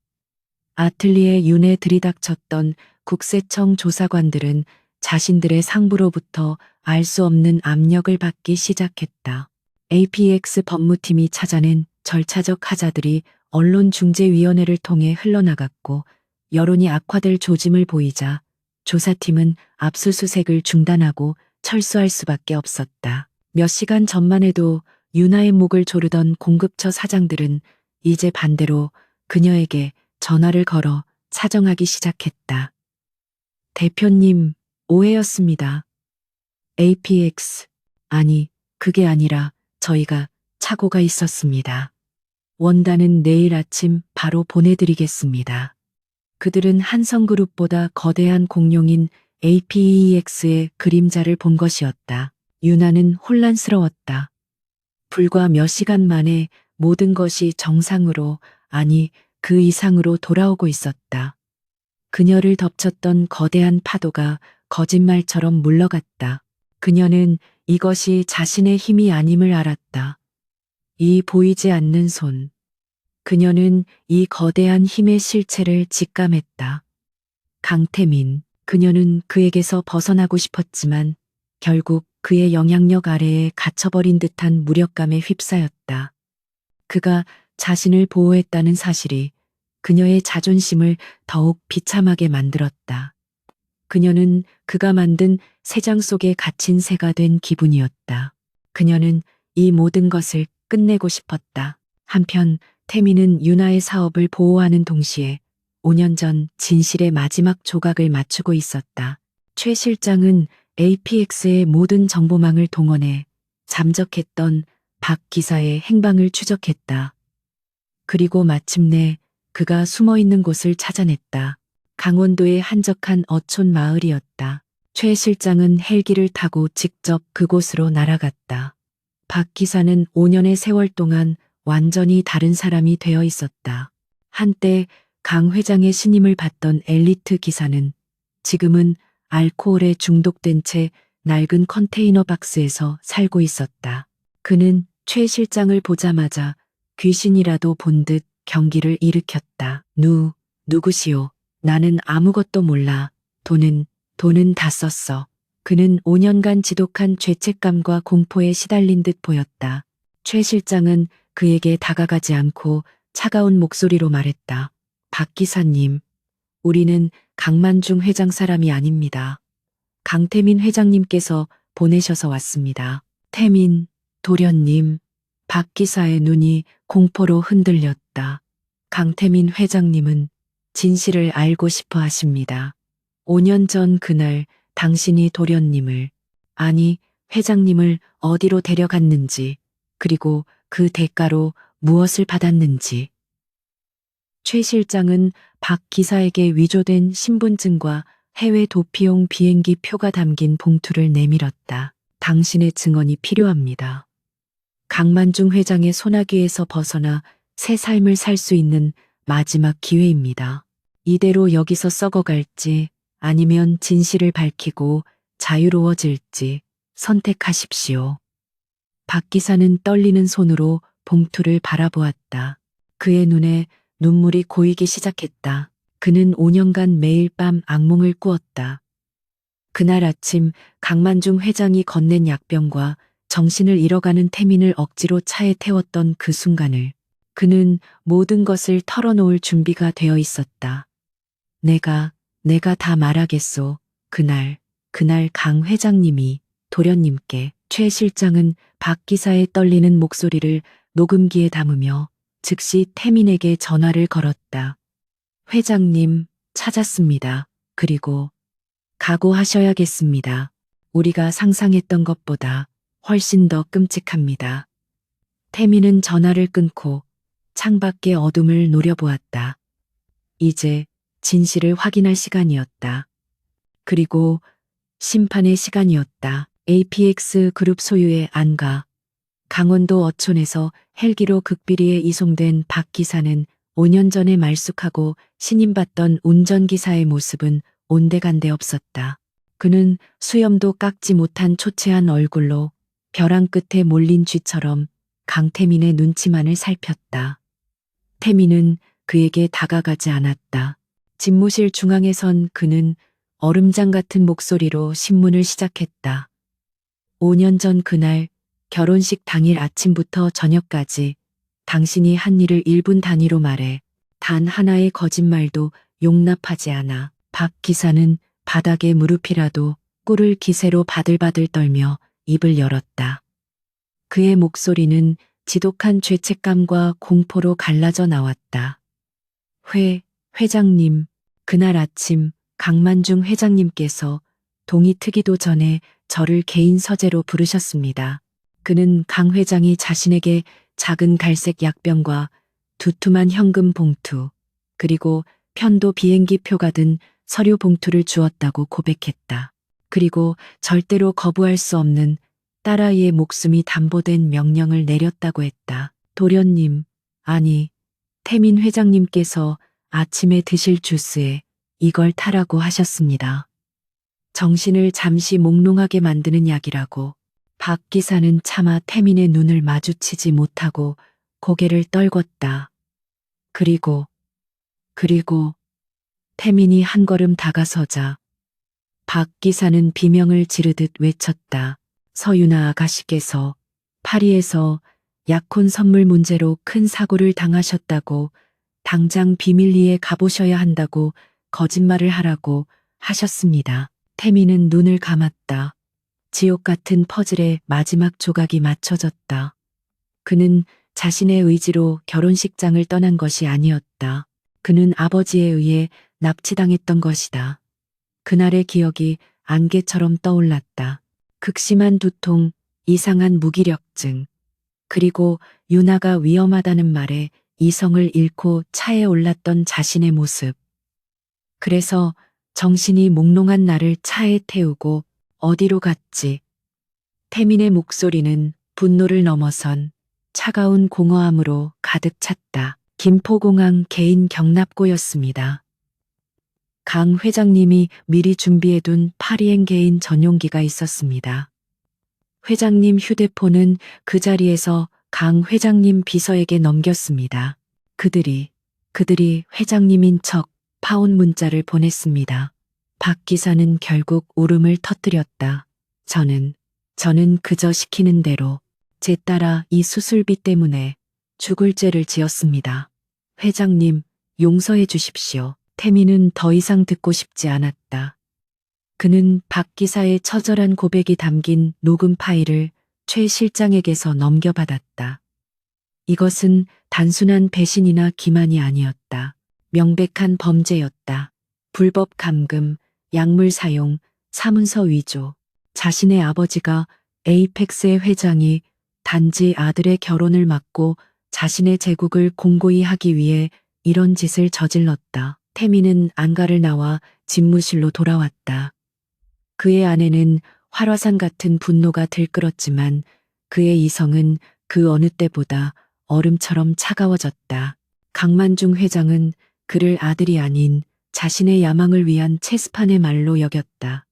아틀리에 윤에 들이닥쳤던 국세청 조사관들은 자신들의 상부로부터 알 수 없는 압력을 받기 시작했다. APX 법무팀이 찾아낸 절차적 하자들이 언론중재위원회를 통해 흘러나갔고 여론이 악화될 조짐을 보이자 조사팀은 압수수색을 중단하고 철수할 수밖에 없었다. 몇 시간 전만 해도 유나의 목을 조르던 공급처 사장들은 이제 반대로 그녀에게 전화를 걸어 사정하기 시작했다. 대표님, 오해였습니다. APX, 아니, 그게 아니라 저희가 착오가 있었습니다. 원단은 내일 아침 바로 보내드리겠습니다. 그들은 한성그룹보다 거대한 공룡인 APEX의 그림자를 본 것이었다. 유나는 혼란스러웠다. 불과 몇 시간 만에 모든 것이 정상으로, 아니 그 이상으로 돌아오고 있었다. 그녀를 덮쳤던 거대한 파도가 거짓말처럼 물러갔다. 그녀는 이것이 자신의 힘이 아님을 알았다. 이 보이지 않는 손. 그녀는 이 거대한 힘의 실체를 직감했다. 강태민. 그녀는 그에게서 벗어나고 싶었지만 결국 그의 영향력 아래에 갇혀버린 듯한 무력감에 휩싸였다. 그가 자신을 보호했다는 사실이 그녀의 자존심을 더욱 비참하게 만들었다. 그녀는 그가 만든 새장 속에 갇힌 새가 된 기분이었다. 그녀는 이 모든 것을 끝내고 싶었다. 한편 태민은 유나의 사업을 보호하는 동시에 5년 전 진실의 마지막 조각을 맞추고 있었다. 최 실장은 APX의 모든 정보망을 동원해 잠적했던 박 기사의 행방을 추적했다. 그리고 마침내 그가 숨어있는 곳을 찾아냈다. 강원도의 한적한 어촌 마을이었다. 최 실장은 헬기를 타고 직접 그곳으로 날아갔다. 박 기사는 5년의 세월 동안 완전히 다른 사람이 되어 있었다. 한때 강 회장의 신임을 받던 엘리트 기사는 지금은 알코올에 중독된 채 낡은 컨테이너 박스에서 살고 있었다. 그는 최 실장을 보자마자 귀신이라도 본 듯 경기를 일으켰다. 누구시오? 나는 아무것도 몰라. 돈은 다 썼어. 그는 5년간 지독한 죄책감과 공포에 시달린 듯 보였다. 최 실장은 그에게 다가가지 않고 차가운 목소리로 말했다. 박 기사님, 우리는 강만중 회장 사람이 아닙니다. 강태민 회장님께서 보내셔서 왔습니다. 태민, 도련님, 박 기사의 눈이 공포로 흔들렸다. 강태민 회장님은 진실을 알고 싶어 하십니다. 5년 전 그날 당신이 도련님을, 아니 회장님을 어디로 데려갔는지, 그리고 그 대가로 무엇을 받았는지. 최 실장은 박 기사에게 위조된 신분증과 해외 도피용 비행기 표가 담긴 봉투를 내밀었다. 당신의 증언이 필요합니다. 강만중 회장의 소나기에서 벗어나 새 삶을 살 수 있는 마지막 기회입니다. 이대로 여기서 썩어갈지 아니면 진실을 밝히고 자유로워질지 선택하십시오. 박 기사는 떨리는 손으로 봉투를 바라보았다. 그의 눈에 눈물이 고이기 시작했다. 그는 5년간 매일 밤 악몽을 꾸었다. 그날 아침 강만중 회장이 건넨 약병과 정신을 잃어가는 태민을 억지로 차에 태웠던 그 순간을 그는 모든 것을 털어놓을 준비가 되어 있었다. 내가 다 말하겠소. 그날 강 회장님이 도련님께. 최 실장은 박 기사의 떨리는 목소리를 녹음기에 담으며 즉시 태민에게 전화를 걸었다. 회장님, 찾았습니다. 그리고 각오하셔야겠습니다. 우리가 상상했던 것보다 훨씬 더 끔찍합니다. 태민은 전화를 끊고 창밖의 어둠을 노려보았다. 이제 진실을 확인할 시간이었다. 그리고 심판의 시간이었다. APX 그룹 소유의 안가. 강원도 어촌에서 헬기로 극비리에 이송된 박 기사는 5년 전에 말쑥하고 신임받던 운전기사의 모습은 온데간데 없었다. 그는 수염도 깎지 못한 초췌한 얼굴로 벼랑 끝에 몰린 쥐처럼 강태민의 눈치만을 살폈다. 태민은 그에게 다가가지 않았다. 집무실 중앙에 선 그는 얼음장 같은 목소리로 신문을 시작했다. 5년 전 그날 결혼식 당일 아침부터 저녁까지 당신이 한 일을 1분 단위로 말해 단 하나의 거짓말도 용납하지 않아. 박 기사는 바닥에 무릎이라도 꿇을 기세로 바들바들 떨며 입을 열었다. 그의 목소리는 지독한 죄책감과 공포로 갈라져 나왔다. 회장님, 그날 아침 강만중 회장님께서 동이 트기도 전에 저를 개인 서재로 부르셨습니다. 그는 강 회장이 자신에게 작은 갈색 약병과 두툼한 현금 봉투, 그리고 편도 비행기 표가 든 서류 봉투를 주었다고 고백했다. 그리고 절대로 거부할 수 없는 딸아이의 목숨이 담보된 명령을 내렸다고 했다. 도련님, 아니, 태민 회장님께서 아침에 드실 주스에 이걸 타라고 하셨습니다. 정신을 잠시 몽롱하게 만드는 약이라고. 박 기사는 차마 태민의 눈을 마주치지 못하고 고개를 떨궜다. 그리고 태민이 한 걸음 다가서자 박 기사는 비명을 지르듯 외쳤다. 서윤아 아가씨께서 파리에서 약혼 선물 문제로 큰 사고를 당하셨다고 당장 비밀리에 가보셔야 한다고 거짓말을 하라고 하셨습니다. 태민은 눈을 감았다. 지옥 같은 퍼즐의 마지막 조각이 맞춰졌다. 그는 자신의 의지로 결혼식장을 떠난 것이 아니었다. 그는 아버지에 의해 납치당했던 것이다. 그날의 기억이 안개처럼 떠올랐다. 극심한 두통, 이상한 무기력증, 그리고 유나가 위험하다는 말에 이성을 잃고 차에 올랐던 자신의 모습. 그래서 정신이 몽롱한 나를 차에 태우고 어디로 갔지? 태민의 목소리는 분노를 넘어선 차가운 공허함으로 가득 찼다. 김포공항 개인 경납고였습니다. 강 회장님이 미리 준비해둔 파리행 개인 전용기가 있었습니다. 회장님 휴대폰은 그 자리에서 강 회장님 비서에게 넘겼습니다. 그들이 회장님인 척 파온 문자를 보냈습니다. 박 기사는 결국 울음을 터뜨렸다. 저는 그저 시키는 대로 제 딸아 이 수술비 때문에 죽을 죄를 지었습니다. 회장님, 용서해 주십시오. 태민은 더 이상 듣고 싶지 않았다. 그는 박 기사의 처절한 고백이 담긴 녹음 파일을 최 실장에게서 넘겨받았다. 이것은 단순한 배신이나 기만이 아니었다. 명백한 범죄였다. 불법 감금, 약물 사용, 사문서 위조. 자신의 아버지가 에이펙스의 회장이 단지 아들의 결혼을 막고 자신의 제국을 공고히 하기 위해 이런 짓을 저질렀다. 태민은 안가를 나와 집무실로 돌아왔다. 그의 안에는 활화산 같은 분노가 들끓었지만 그의 이성은 그 어느 때보다 얼음처럼 차가워졌다. 강만중 회장은 그를 아들이 아닌 자신의 야망을 위한 체스판의 말로 여겼다.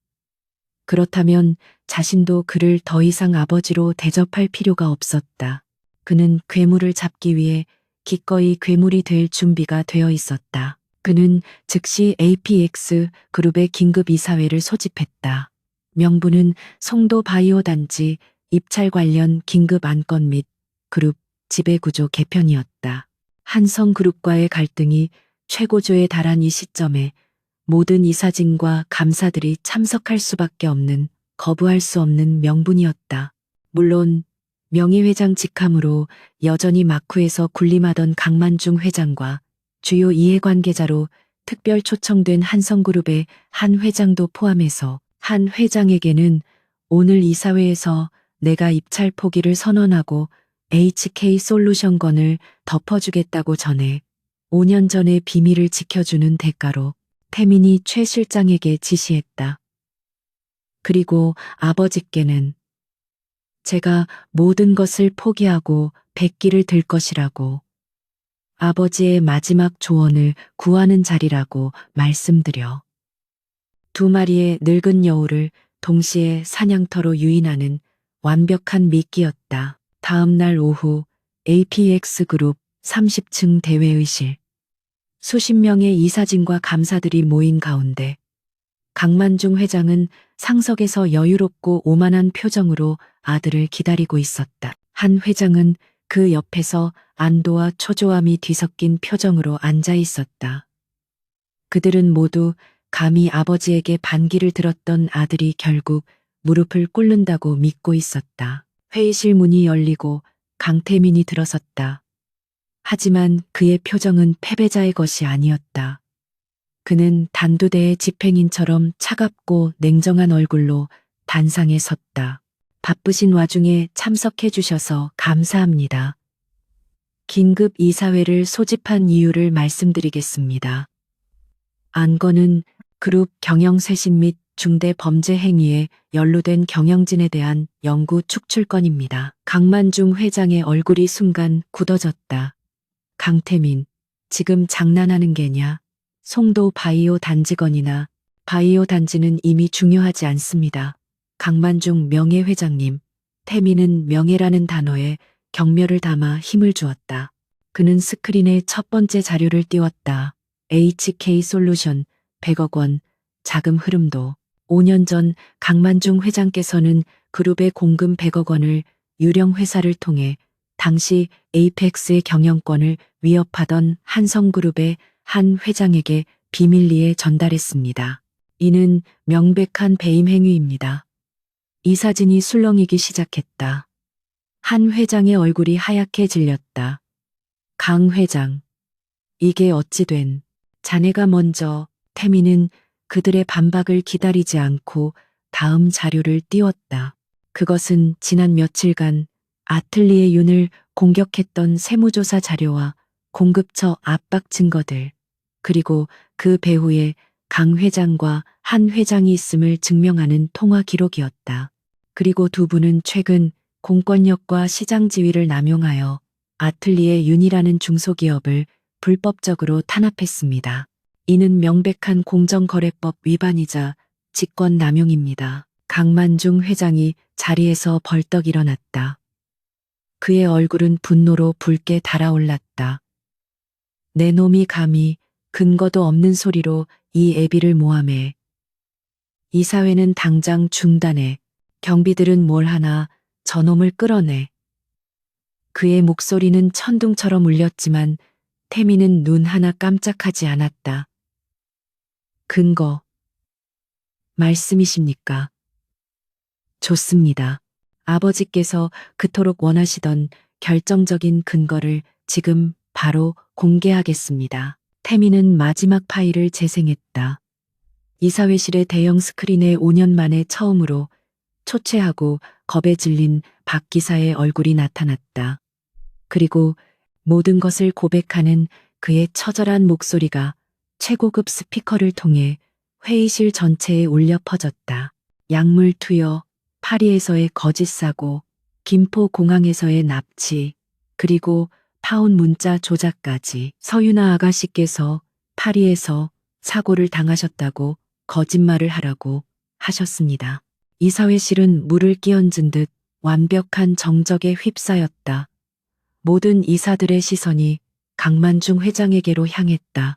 그렇다면 자신도 그를 더 이상 아버지로 대접할 필요가 없었다. 그는 괴물을 잡기 위해 기꺼이 괴물이 될 준비가 되어 있었다. 그는 즉시 APX 그룹의 긴급 이사회를 소집했다. 명분은 송도 바이오 단지 입찰 관련 긴급 안건 및 그룹 지배구조 개편이었다. 한성그룹과의 갈등이 최고조에 달한 이 시점에 모든 이사진과 감사들이 참석할 수밖에 없는 거부할 수 없는 명분이었다. 물론 명예회장 직함으로 여전히 마쿠에서 군림하던 강만중 회장과 주요 이해관계자로 특별 초청된 한성그룹의 한 회장도 포함해서 한 회장에게는 오늘 이사회에서 내가 입찰 포기를 선언하고 HK솔루션건을 덮어주겠다고 전해 5년 전의 비밀을 지켜주는 대가로 태민이 최 실장에게 지시했다. 그리고 아버지께는 제가 모든 것을 포기하고 백기를 들 것이라고 아버지의 마지막 조언을 구하는 자리라고 말씀드려. 두 마리의 늙은 여우를 동시에 사냥터로 유인하는 완벽한 미끼였다. 다음 날 오후 APX 그룹 30층 대회의실. 수십 명의 이사진과 감사들이 모인 가운데 강만중 회장은 상석에서 여유롭고 오만한 표정으로 아들을 기다리고 있었다. 한 회장은 그 옆에서 안도와 초조함이 뒤섞인 표정으로 앉아 있었다. 그들은 모두 감히 아버지에게 반기를 들었던 아들이 결국 무릎을 꿇는다고 믿고 있었다. 회의실 문이 열리고 강태민이 들어섰다. 하지만 그의 표정은 패배자의 것이 아니었다. 그는 단두대의 집행인처럼 차갑고 냉정한 얼굴로 단상에 섰다. 바쁘신 와중에 참석해 주셔서 감사합니다. 긴급 이사회를 소집한 이유를 말씀드리겠습니다. 안건은 그룹 경영쇄신 및 중대 범죄 행위에 연루된 경영진에 대한 영구 축출건입니다. 강만중 회장의 얼굴이 순간 굳어졌다. 강태민, 지금 장난하는 게냐? 송도 바이오 단지건이나 바이오 단지는 이미 중요하지 않습니다. 강만중 명예회장님, 태민은 명예라는 단어에 경멸을 담아 힘을 주었다. 그는 스크린에 첫 번째 자료를 띄웠다. HK솔루션 100억 원 자금 흐름도 5년 전 강만중 회장께서는 그룹의 공금 100억 원을 유령 회사를 통해 당시 에이펙스의 경영권을 위협하던 한성그룹의 한 회장에게 비밀리에 전달했습니다. 이는 명백한 배임 행위입니다. 이사진이 술렁이기 시작했다. 한 회장의 얼굴이 하얗게 질렸다. 강 회장, 이게 어찌 된, 자네가 먼저. 태민은 그들의 반박을 기다리지 않고 다음 자료를 띄웠다. 그것은 지난 며칠간 아틀리에 윤을 공격했던 세무조사 자료와 공급처 압박 증거들, 그리고 그 배후에 강 회장과 한 회장이 있음을 증명하는 통화 기록이었다. 그리고 두 분은 최근 공권력과 시장 지위를 남용하여 아틀리에 윤이라는 중소기업을 불법적으로 탄압했습니다. 이는 명백한 공정거래법 위반이자 직권남용입니다. 강만중 회장이 자리에서 벌떡 일어났다. 그의 얼굴은 분노로 붉게 달아올랐다. 내 놈이 감히 근거도 없는 소리로 이 애비를 모함해 이사회는 당장 중단해. 경비들은 뭘 하나 저놈을 끌어내. 그의 목소리는 천둥처럼 울렸지만 태미는 눈 하나 깜짝하지 않았다. 근거. 말씀이십니까? 좋습니다. 아버지께서 그토록 원하시던 결정적인 근거를 지금 바로 공개하겠습니다. 태미는 마지막 파일을 재생했다. 이사회실의 대형 스크린에 5년 만에 처음으로 초췌하고 겁에 질린 박 기사의 얼굴이 나타났다. 그리고 모든 것을 고백하는 그의 처절한 목소리가 최고급 스피커를 통해 회의실 전체에 울려 퍼졌다. 약물 투여, 파리에서의 거짓 사고, 김포 공항에서의 납치, 그리고 파혼 문자 조작까지. 서윤아 아가씨께서 파리에서 사고를 당하셨다고 거짓말을 하라고 하셨습니다. 이사회실은 물을 끼얹은 듯 완벽한 정적에 휩싸였다. 모든 이사들의 시선이 강만중 회장에게로 향했다.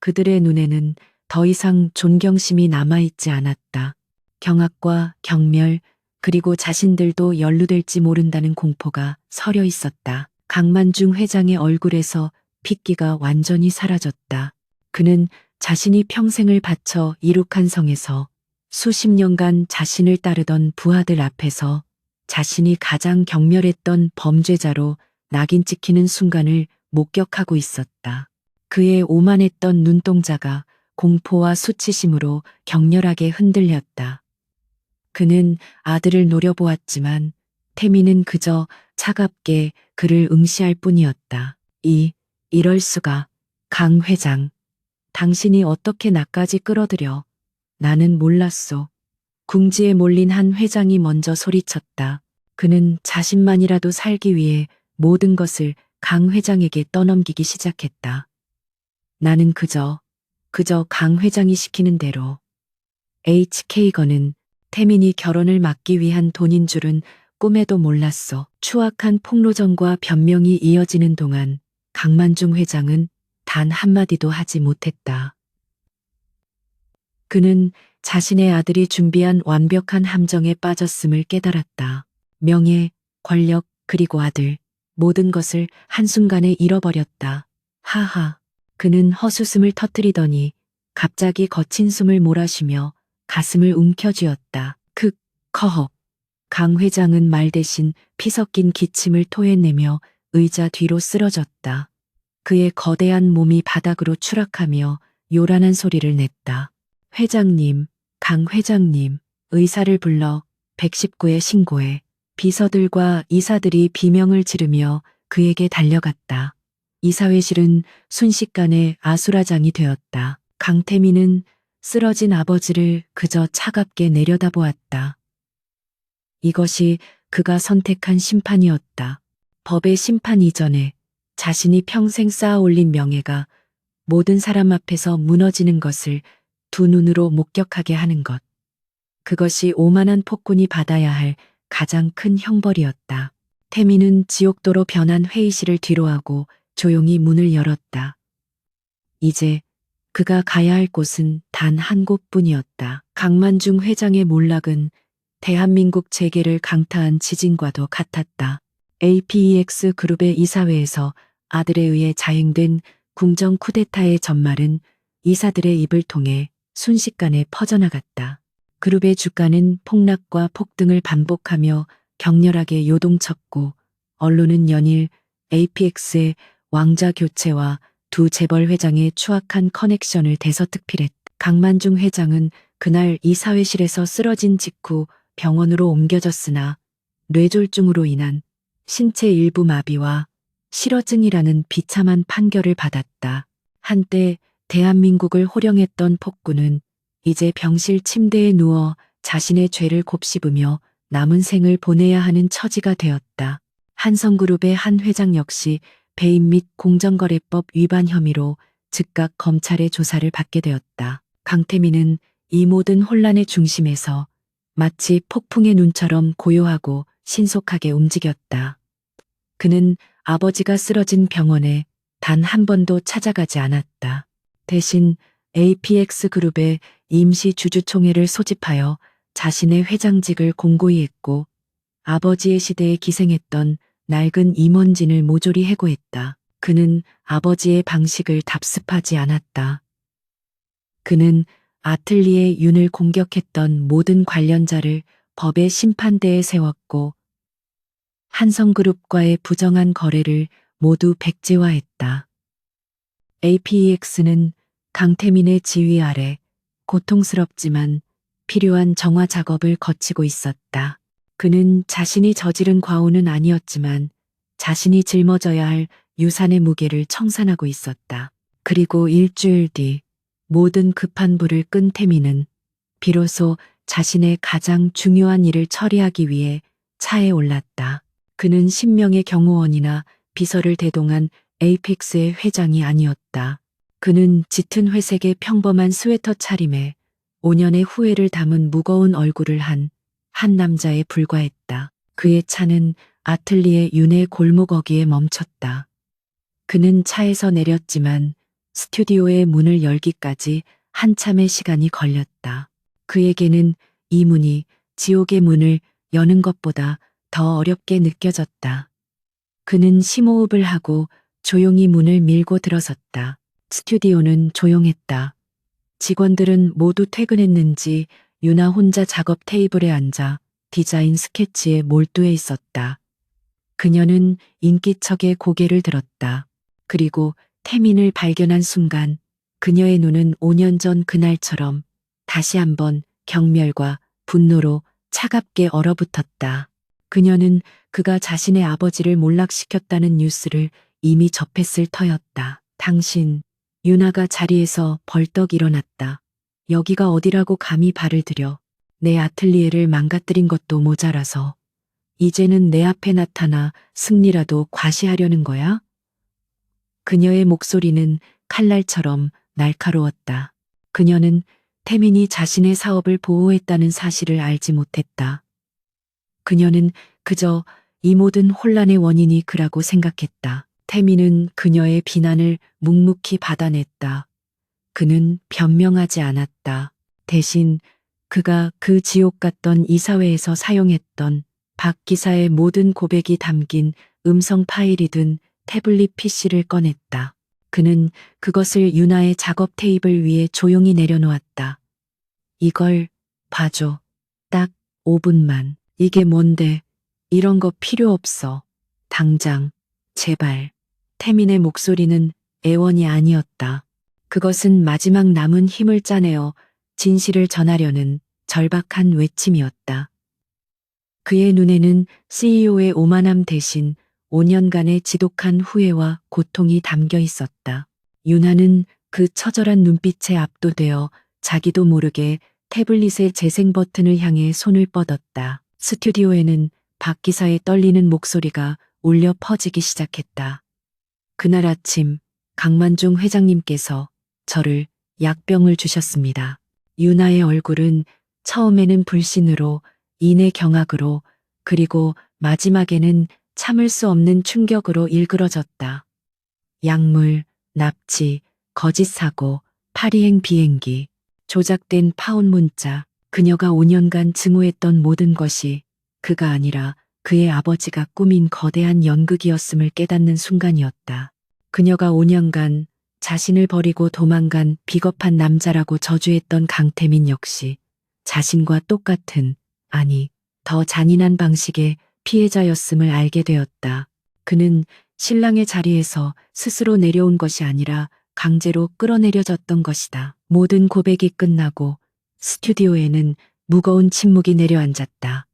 그들의 눈에는 더 이상 존경심이 남아있지 않았다. 경악과 경멸, 그리고 자신들도 연루될지 모른다는 공포가 서려 있었다. 강만중 회장의 얼굴에서 핏기가 완전히 사라졌다. 그는 자신이 평생을 바쳐 이룩한 성에서 수십 년간 자신을 따르던 부하들 앞에서 자신이 가장 경멸했던 범죄자로 낙인 찍히는 순간을 목격하고 있었다. 그의 오만했던 눈동자가 공포와 수치심으로 격렬하게 흔들렸다. 그는 아들을 노려보았지만 태미는 그저 차갑게 그를 응시할 뿐이었다. 이럴 수가. 강 회장. 당신이 어떻게 나까지 끌어들여. 나는 몰랐소. 궁지에 몰린 한 회장이 먼저 소리쳤다. 그는 자신만이라도 살기 위해 모든 것을 강 회장에게 떠넘기기 시작했다. 나는 그저 강 회장이 시키는 대로. HK건은 태민이 결혼을 막기 위한 돈인 줄은 꿈에도 몰랐어. 추악한 폭로전과 변명이 이어지는 동안 강만중 회장은 단 한마디도 하지 못했다. 그는 자신의 아들이 준비한 완벽한 함정에 빠졌음을 깨달았다. 명예, 권력, 그리고 아들, 모든 것을 한순간에 잃어버렸다. 하하. 그는 헛웃음을 터뜨리더니 갑자기 거친 숨을 몰아쉬며 가슴을 움켜쥐었다. 커허. 강 회장은 말 대신 피 섞인 기침을 토해내며 의자 뒤로 쓰러졌다. 그의 거대한 몸이 바닥으로 추락하며 요란한 소리를 냈다. 회장님, 강 회장님, 의사를 불러 119에 신고해. 비서들과 이사들이 비명을 지르며 그에게 달려갔다. 이사회실은 순식간에 아수라장이 되었다. 강태민은 쓰러진 아버지를 그저 차갑게 내려다보았다. 이것이 그가 선택한 심판이었다. 법의 심판 이전에 자신이 평생 쌓아올린 명예가 모든 사람 앞에서 무너지는 것을 두 눈으로 목격하게 하는 것. 그것이 오만한 폭군이 받아야 할 가장 큰 형벌이었다. 태민은 지옥도로 변한 회의실을 뒤로하고 조용히 문을 열었다. 이제 그가 가야 할 곳은 단 한 곳뿐이었다. 강만중 회장의 몰락은 대한민국 재계를 강타한 지진과도 같았다. APEX 그룹의 이사회에서 아들에 의해 자행된 궁정 쿠데타의 전말은 이사들의 입을 통해 순식간에 퍼져나갔다. 그룹의 주가는 폭락과 폭등을 반복하며 격렬하게 요동쳤고 언론은 연일 APX의 왕자 교체와 두 재벌 회장의 추악한 커넥션을 대서특필했다. 강만중 회장은 그날 이사회실에서 쓰러진 직후 병원으로 옮겨졌으나 뇌졸중으로 인한 신체 일부 마비와 실어증이라는 비참한 판결을 받았다. 한때 대한민국을 호령했던 폭군은 이제 병실 침대에 누워 자신의 죄를 곱씹으며 남은 생을 보내야 하는 처지가 되었다. 한성그룹의 한 회장 역시 배임 및 공정거래법 위반 혐의로 즉각 검찰의 조사를 받게 되었다. 강태민은 이 모든 혼란의 중심에서 마치 폭풍의 눈처럼 고요하고 신속하게 움직였다. 그는 아버지가 쓰러진 병원에 단 한 번도 찾아가지 않았다. 대신 APX 그룹의 임시 주주총회를 소집하여 자신의 회장직을 공고히 했고 아버지의 시대에 기생했던 낡은 임원진을 모조리 해고했다. 그는 아버지의 방식을 답습하지 않았다. 그는 아틀리에 윤을 공격했던 모든 관련자를 법의 심판대에 세웠고 한성그룹과의 부정한 거래를 모두 백지화했다. APEX는 강태민의 지휘 아래 고통스럽지만 필요한 정화 작업을 거치고 있었다. 그는 자신이 저지른 과오는 아니었지만 자신이 짊어져야 할 유산의 무게를 청산하고 있었다. 그리고 일주일 뒤 모든 급한 불을 끈 태민은 비로소 자신의 가장 중요한 일을 처리하기 위해 차에 올랐다. 그는 신명의 경호원이나 비서를 대동한 에이펙스의 회장이 아니었다. 그는 짙은 회색의 평범한 스웨터 차림에 5년의 후회를 담은 무거운 얼굴을 한 남자에 불과했다. 그의 차는 아틀리에 윤의 골목 어귀에 멈췄다. 그는 차에서 내렸지만 스튜디오의 문을 열기까지 한참의 시간이 걸렸다. 그에게는 이 문이 지옥의 문을 여는 것보다 더 어렵게 느껴졌다. 그는 심호흡을 하고 조용히 문을 밀고 들어섰다. 스튜디오는 조용했다. 직원들은 모두 퇴근했는지 유나 혼자 작업 테이블에 앉아 디자인 스케치에 몰두해 있었다. 그녀는 인기척에 고개를 들었다. 그리고 태민을 발견한 순간 그녀의 눈은 5년 전 그날처럼 다시 한번 경멸과 분노로 차갑게 얼어붙었다. 그녀는 그가 자신의 아버지를 몰락시켰다는 뉴스를 이미 접했을 터였다. 당신, 유나가 자리에서 벌떡 일어났다. 여기가 어디라고 감히 발을 들여. 내 아틀리에를 망가뜨린 것도 모자라서 이제는 내 앞에 나타나 승리라도 과시하려는 거야? 그녀의 목소리는 칼날처럼 날카로웠다. 그녀는 태민이 자신의 사업을 보호했다는 사실을 알지 못했다. 그녀는 그저 이 모든 혼란의 원인이 그라고 생각했다. 태민은 그녀의 비난을 묵묵히 받아냈다. 그는 변명하지 않았다. 대신 그가 그 지옥 같던 이사회에서 사용했던 박 기사의 모든 고백이 담긴 음성 파일이 든 태블릿 PC를 꺼냈다. 그는 그것을 유나의 작업 테이블 위에 조용히 내려놓았다. 이걸 봐줘. 딱 5분만. 이게 뭔데? 이런 거 필요 없어. 당장. 제발. 태민의 목소리는 애원이 아니었다. 그것은 마지막 남은 힘을 짜내어 진실을 전하려는 절박한 외침이었다. 그의 눈에는 CEO의 오만함 대신 5년간의 지독한 후회와 고통이 담겨 있었다. 유나는 그 처절한 눈빛에 압도되어 자기도 모르게 태블릿의 재생 버튼을 향해 손을 뻗었다. 스튜디오에는 박 기사의 떨리는 목소리가 울려 퍼지기 시작했다. 그날 아침 강만중 회장님께서 저를 약병을 주셨습니다. 유나의 얼굴은 처음에는 불신으로, 이내 경악으로, 그리고 마지막에는 참을 수 없는 충격으로 일그러졌다. 약물, 납치, 거짓 사고, 파리행 비행기, 조작된 파혼 문자, 그녀가 5년간 증오했던 모든 것이 그가 아니라 그의 아버지가 꾸민 거대한 연극이었음을 깨닫는 순간이었다. 그녀가 5년간 자신을 버리고 도망간 비겁한 남자라고 저주했던 강태민 역시 자신과 똑같은, 아니, 더 잔인한 방식의 피해자였음을 알게 되었다. 그는 신랑의 자리에서 스스로 내려온 것이 아니라 강제로 끌어내려졌던 것이다. 모든 고백이 끝나고 스튜디오에는 무거운 침묵이 내려앉았다.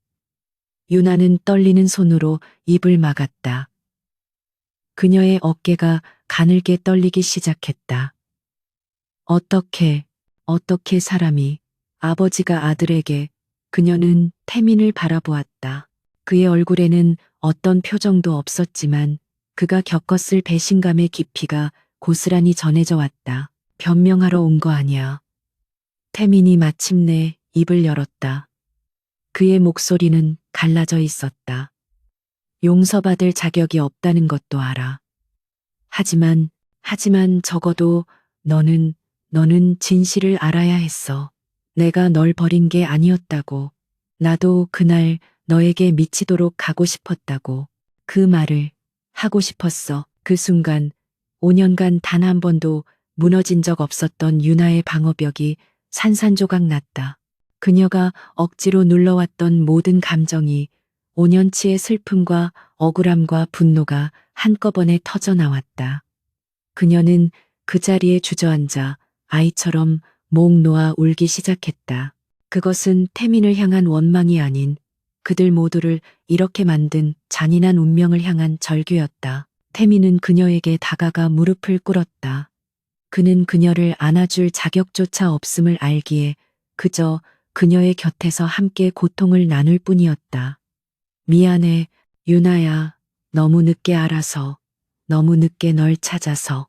유나는 떨리는 손으로 입을 막았다. 그녀의 어깨가 가늘게 떨리기 시작했다. 어떻게 사람이, 아버지가 아들에게, 그녀는 태민을 바라보았다. 그의 얼굴에는 어떤 표정도 없었지만 그가 겪었을 배신감의 깊이가 고스란히 전해져 왔다. 변명하러 온 거 아니야. 태민이 마침내 입을 열었다. 그의 목소리는 갈라져 있었다. 용서받을 자격이 없다는 것도 알아. 하지만 적어도 너는 진실을 알아야 했어. 내가 널 버린 게 아니었다고. 나도 그날 너에게 미치도록 가고 싶었다고. 그 말을 하고 싶었어. 그 순간 5년간 단 한 번도 무너진 적 없었던 유나의 방어벽이 산산조각 났다. 그녀가 억지로 눌러왔던 모든 감정이 5년치의 슬픔과 억울함과 분노가 한꺼번에 터져 나왔다. 그녀는 그 자리에 주저앉아 아이처럼 목 놓아 울기 시작했다. 그것은 태민을 향한 원망이 아닌 그들 모두를 이렇게 만든 잔인한 운명을 향한 절규였다. 태민은 그녀에게 다가가 무릎을 꿇었다. 그는 그녀를 안아줄 자격조차 없음을 알기에 그저 그녀의 곁에서 함께 고통을 나눌 뿐이었다. 미안해, 유나야. 너무 늦게 알아서, 너무 늦게 널 찾아서.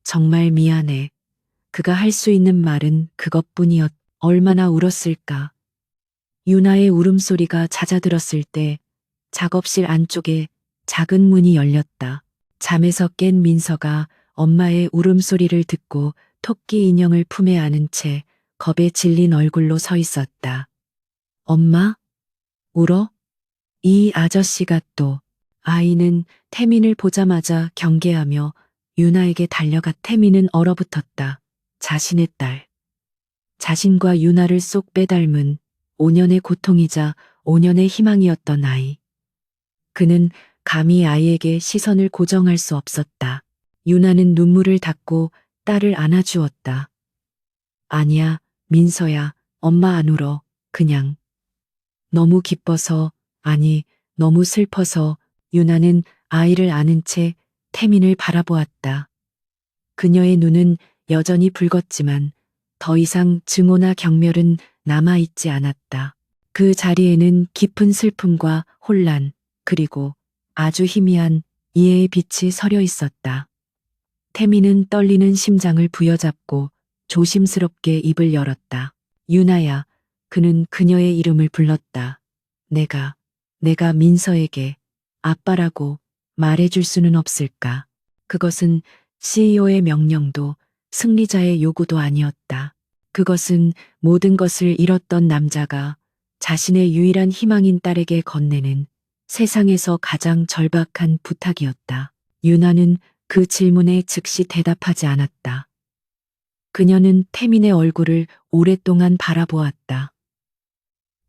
정말 미안해. 그가 할 수 있는 말은 그것뿐이었. 얼마나 울었을까. 유나의 울음소리가 잦아들었을 때 작업실 안쪽에 작은 문이 열렸다. 잠에서 깬 민서가 엄마의 울음소리를 듣고 토끼 인형을 품에 안은 채 겁에 질린 얼굴로 서 있었다. 엄마? 울어? 이 아저씨가 또. 아이는 태민을 보자마자 경계하며 유나에게 달려가. 태민은 얼어붙었다. 자신의 딸. 자신과 유나를 쏙 빼닮은 5년의 고통이자 5년의 희망이었던 아이. 그는 감히 아이에게 시선을 고정할 수 없었다. 유나는 눈물을 닦고 딸을 안아주었다. 아니야, 민서야, 엄마 안 울어. 그냥. 너무 기뻐서, 아니, 너무 슬퍼서. 유나는 아이를 안은 채 태민을 바라보았다. 그녀의 눈은 여전히 붉었지만 더 이상 증오나 경멸은 남아있지 않았다. 그 자리에는 깊은 슬픔과 혼란, 그리고 아주 희미한 이해의 빛이 서려 있었다. 태민은 떨리는 심장을 부여잡고 조심스럽게 입을 열었다. 유나야. 그는 그녀의 이름을 불렀다. 내가 민서에게 아빠라고 말해줄 수는 없을까? 그것은 CEO의 명령도 승리자의 요구도 아니었다. 그것은 모든 것을 잃었던 남자가 자신의 유일한 희망인 딸에게 건네는 세상에서 가장 절박한 부탁이었다. 유나는 그 질문에 즉시 대답하지 않았다. 그녀는 태민의 얼굴을 오랫동안 바라보았다.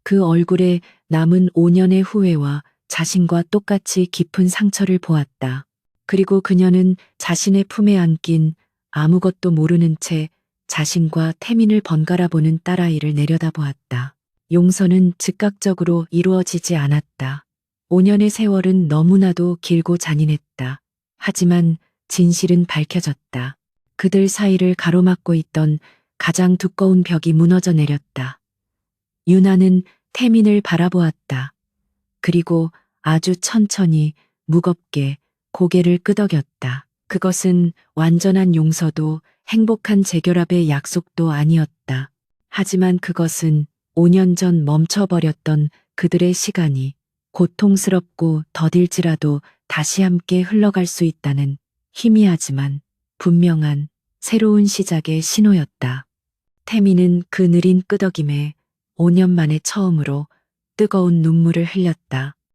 그 얼굴에 남은 5년의 후회와 자신과 똑같이 깊은 상처를 보았다. 그리고 그녀는 자신의 품에 안긴 아무것도 모르는 채 자신과 태민을 번갈아 보는 딸아이를 내려다보았다. 용서는 즉각적으로 이루어지지 않았다. 5년의 세월은 너무나도 길고 잔인했다. 하지만 진실은 밝혀졌다. 그들 사이를 가로막고 있던 가장 두꺼운 벽이 무너져 내렸다. 유나는 태민을 바라보았다. 그리고 아주 천천히 무겁게 고개를 끄덕였다. 그것은 완전한 용서도 행복한 재결합의 약속도 아니었다. 하지만 그것은 5년 전 멈춰버렸던 그들의 시간이 고통스럽고 더딜지라도 다시 함께 흘러갈 수 있다는 희미하지만 분명한 새로운 시작의 신호였다. 태민은 그 느린 끄덕임에 5년 만에 처음으로 뜨거운 눈물을 흘렸다.